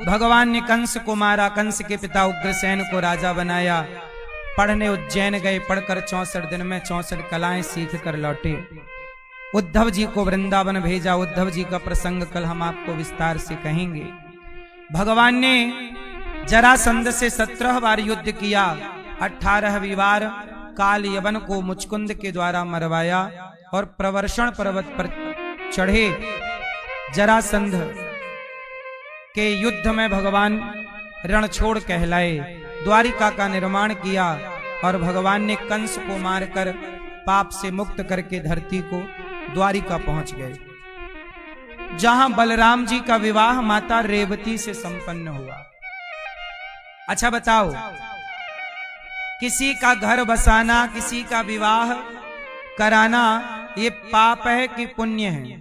भगवान ने कंस को मारा। कंस के पिता उग्रसेन को राजा बनाया। पढ़ने उज्जैन गए, पढ़कर 64 दिन में 64 कलाएं सीख कर लौटे। उद्धव जी को वृंदावन भेजा। उद्धव जी का प्रसंग कल हम आपको विस्तार से कहेंगे। भगवान ने जरासंध से 17 बार युद्ध किया। 18वीं बार काल यवन को मुचकुंद के द्वारा मरवाया और प्रवर्षण पर्वत पर चढ़े जरासंध के युद्ध में भगवान रणछोड़ कहलाए। द्वारिका का निर्माण किया और भगवान ने कंस को मारकर पाप से मुक्त करके धरती को द्वारिका पहुंच गए, जहां बलराम जी का विवाह माता रेवती से संपन्न हुआ। अच्छा बताओ, किसी का घर बसाना, किसी का विवाह कराना, ये पाप है कि पुण्य है?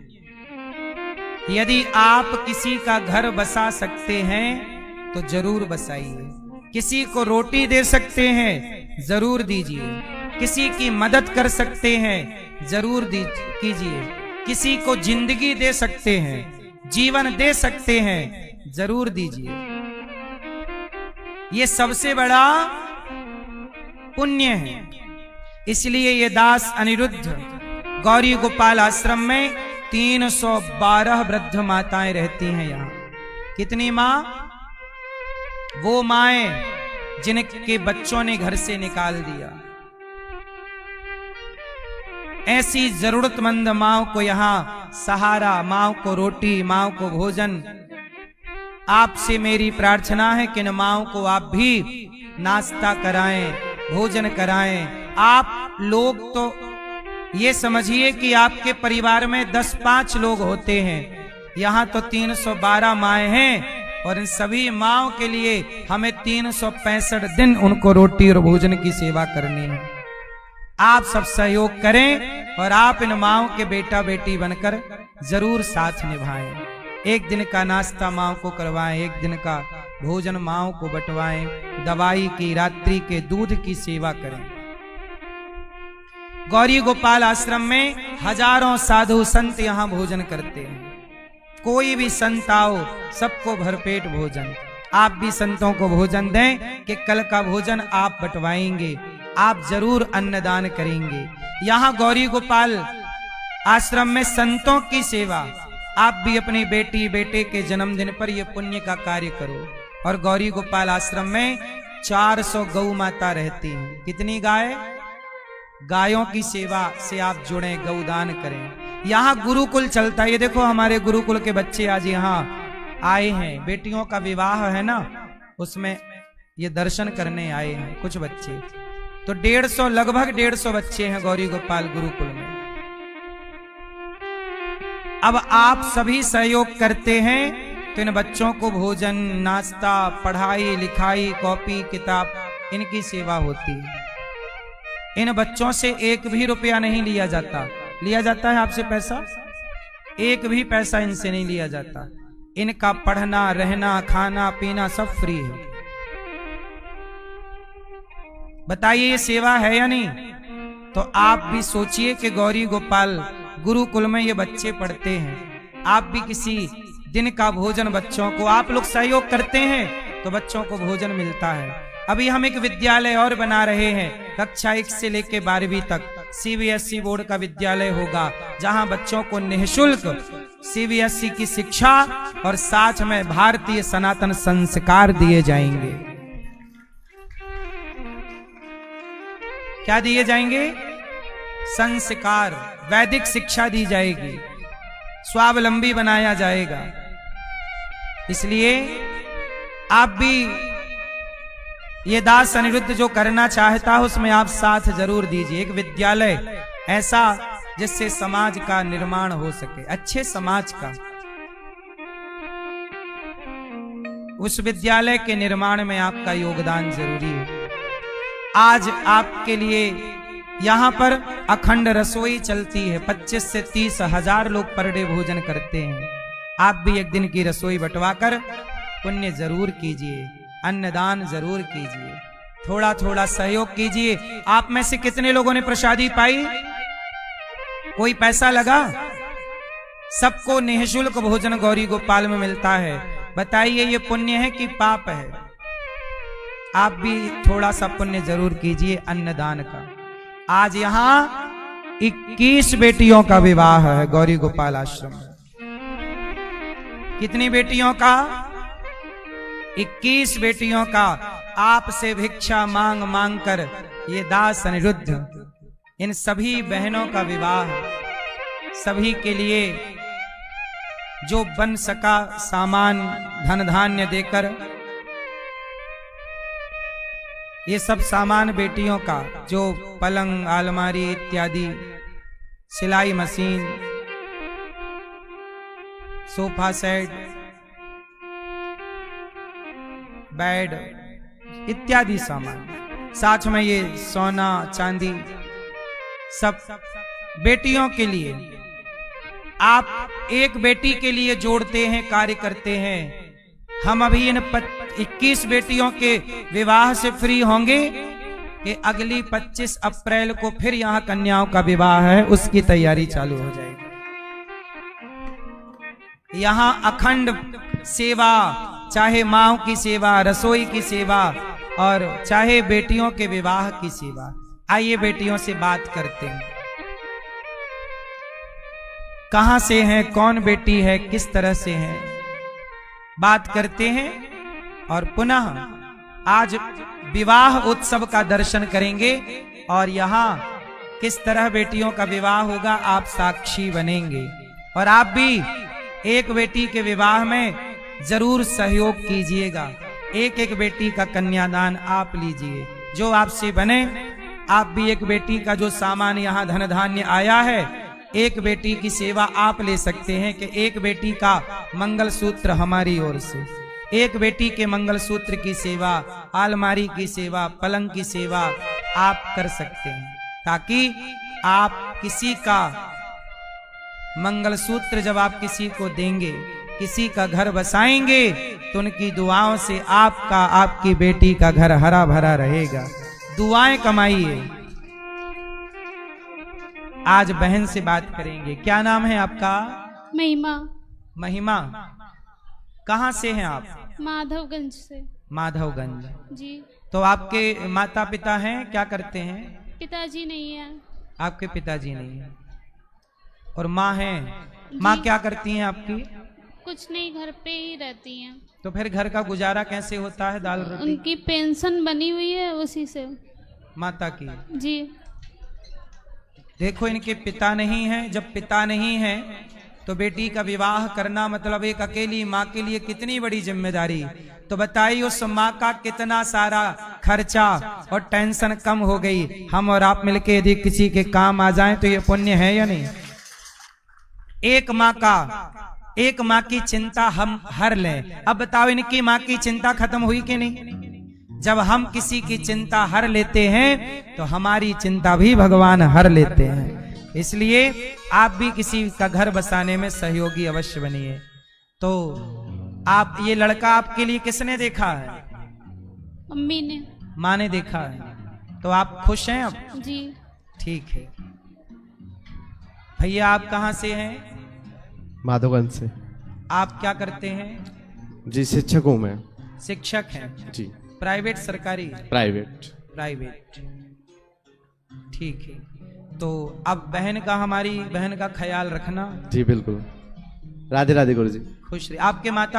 यदि आप किसी का घर बसा सकते हैं तो जरूर बसाइए। किसी को रोटी दे सकते हैं, जरूर दीजिए। किसी की मदद कर सकते हैं, जरूर कीजिए। किसी को जिंदगी दे सकते हैं, जीवन दे सकते हैं, जरूर दीजिए। ये सबसे बड़ा पुण्य है। इसलिए ये दास अनिरुद्ध गौरी गोपाल आश्रम में 312 वृद्ध माताएं रहती हैं यहाँ। कितनी माँ? वो माएं जिनके बच्चों ने घर से निकाल दिया। ऐसी जरूरतमंद माओ को यहाँ सहारा, माओ को रोटी, माओ को भोजन। आपसे मेरी प्रार्थना है कि इन माओ को आप भी नाश्ता कराएं, भोजन कराएं। आप लोग तो ये समझिए कि आपके परिवार में 10-5 लोग होते हैं, यहाँ तो 312 माएँ हैं और इन सभी माओं के लिए हमें 365 दिन उनको रोटी और भोजन की सेवा करनी है। आप सब सहयोग करें और आप इन माओं के बेटा बेटी बनकर जरूर साथ निभाएं। एक दिन का नाश्ता माओं को करवाएं, एक दिन का भोजन माओं को बंटवाएं, दवाई की, रात्रि के दूध की सेवा करें। गौरी गोपाल आश्रम में हजारों साधु संत यहाँ भोजन करते हैं। कोई भी संत आओ, सबको भरपेट भोजन। आप भी संतों को भोजन दें कि कल का भोजन आप बंटवाएंगे, आप जरूर अन्नदान करेंगे। यहाँ गौरी गोपाल आश्रम में संतों की सेवा, आप भी अपनी बेटी बेटे के जन्मदिन पर यह पुण्य का कार्य करो। और गौरी गोपाल आश्रम में 400 गौ माता रहती हैं। कितनी गाय? गायों की सेवा से आप जुड़े, गौदान करें। यहाँ गुरुकुल चलता है। ये देखो हमारे गुरुकुल के बच्चे आज यहाँ आए हैं। बेटियों का विवाह है ना, उसमें ये दर्शन करने आए हैं कुछ बच्चे। तो 150, लगभग 150 बच्चे हैं गौरी गोपाल गुरुकुल में। अब आप सभी सहयोग करते हैं तो इन बच्चों को भोजन, नाश्ता, पढ़ाई लिखाई, कॉपी किताब, इनकी सेवा होती है। इन बच्चों से एक भी रुपया नहीं लिया जाता। लिया जाता है आपसे पैसा? एक भी पैसा इनसे नहीं लिया जाता। इनका पढ़ना, रहना, खाना पीना सब फ्री है। बताइए ये सेवा है या नहीं? तो आप भी सोचिए कि गौरी गोपाल गुरुकुल में ये बच्चे पढ़ते हैं, आप भी किसी दिन का भोजन बच्चों को, आप लोग सहयोग करते हैं तो बच्चों को भोजन मिलता है। अभी हम एक विद्यालय और बना रहे हैं, कक्षा 1 से लेकर 12वीं तक CBSE बोर्ड का विद्यालय होगा, जहां बच्चों को निःशुल्क CBSE की शिक्षा और साथ में भारतीय सनातन संस्कार दिए जाएंगे। क्या दिए जाएंगे? संस्कार, वैदिक शिक्षा दी जाएगी, स्वावलंबी बनाया जाएगा। इसलिए आप भी ये दास अनिरुद्ध जो करना चाहता है उसमें आप साथ जरूर दीजिए। एक विद्यालय ऐसा जिससे समाज का निर्माण हो सके, अच्छे समाज का, उस विद्यालय के निर्माण में आपका योगदान जरूरी है। आज आपके लिए यहां पर अखंड रसोई चलती है, 25 से 30 हजार लोग पर डे भोजन करते हैं। आप भी एक दिन की रसोई बंटवाकर पुण्य जरूर कीजिए, अन्नदान जरूर कीजिए, थोड़ा थोड़ा सहयोग कीजिए। आप में से कितने लोगों ने प्रसादी पाई? कोई पैसा लगा? सबको निःशुल्क भोजन गौरी गोपाल में मिलता है। बताइए ये पुण्य है कि पाप है? आप भी थोड़ा सा पुण्य जरूर कीजिए अन्नदान का। आज यहां 21 बेटियों का विवाह है गौरी गोपाल आश्रम में। कितनी बेटियों का? 21 बेटियों का। आपसे भिक्षा मांग मांग कर ये दास अनिरुद्ध इन सभी बहनों का विवाह, सभी के लिए जो बन सका सामान धन धान्य देकर, ये सब सामान बेटियों का, जो पलंग अलमारी इत्यादि, सिलाई मशीन, सोफा सेट, बेड इत्यादि सामान, साथ में ये सोना चांदी, सब बेटियों के लिए। आप एक बेटी के लिए जोड़ते हैं, कार्य करते हैं। हम अभी इन 21 बेटियों के विवाह से फ्री होंगे कि अगली 25 अप्रैल को फिर यहां कन्याओं का विवाह है, उसकी तैयारी चालू हो जाएगी। यहां अखंड सेवा, चाहे माओ की सेवा, रसोई की सेवा और चाहे बेटियों के विवाह की सेवा। आइए बेटियों से बात करते हैं, कहां से हैं, कौन बेटी है, किस तरह से हैं, बात करते हैं। और पुनः आज विवाह उत्सव का दर्शन करेंगे और यहां किस तरह बेटियों का विवाह होगा आप साक्षी बनेंगे। और आप भी एक बेटी के विवाह में जरूर सहयोग कीजिएगा। एक एक बेटी का कन्यादान आप लीजिए, जो आपसे बने। आप भी एक बेटी का जो सामान यहाँ धन धान्य आया है, एक बेटी की सेवा आप ले सकते हैं कि एक बेटी का मंगलसूत्र हमारी ओर से, एक बेटी के मंगलसूत्र की सेवा, अलमारी की सेवा, पलंग की सेवा आप कर सकते हैं, ताकि आप किसी का मंगलसूत्र जब आप किसी को देंगे, किसी का घर बसाएंगे, तो उनकी दुआओं से आपका, आपकी बेटी का घर हरा भरा रहेगा। दुआएं कमाइए। आज बहन से बात करेंगे। क्या नाम है आपका? महिमा। महिमा, कहाँ से हैं आप? माधवगंज से। माधवगंज जी। तो आपके माता पिता हैं, क्या करते हैं? पिताजी नहीं है। आपके पिताजी नहीं है और माँ है। माँ क्या करती हैं आपकी? कुछ नहीं, घर पे ही रहती हैं। तो फिर घर का गुजारा कैसे होता है? दाल रोटी? उनकी पेंशन बनी हुई है उसी से। माता की? जी। देखो इनके पिता नहीं है, जब पिता नहीं है तो बेटी का विवाह करना मतलब एक अकेली माँ के लिए कितनी बड़ी जिम्मेदारी। तो बताइए उस माँ का कितना सारा खर्चा और टेंशन कम हो गई। हम और आप मिलके यदि किसी के काम आ जाएं तो ये पुण्य है या नहीं? एक माँ की चिंता हम हर लें। अब बताओ इनकी माँ की चिंता खत्म हुई कि नहीं? जब हम किसी की चिंता हर लेते हैं तो हमारी चिंता भी भगवान हर लेते हैं। इसलिए आप भी किसी का घर बसाने में सहयोगी अवश्य बनिए। तो आप, ये लड़का आपके लिए किसने देखा है? मम्मी ने। माँ ने देखा है। तो आप खुश हैं अब? जी। ठीक है। भैया आप कहाँ से हैं? माधोगंज से। आप क्या करते हैं? जी शिक्षक हूँ मैं। शिक्षक हैं? जी प्राइवेट सरकारी? प्राइवेट। प्राइवेट, ठीक है। तो अब हमारी बहन का ख्याल रखना। जी बिल्कुल। राधे राधे गुरु जी। खुश रहे। आपके माता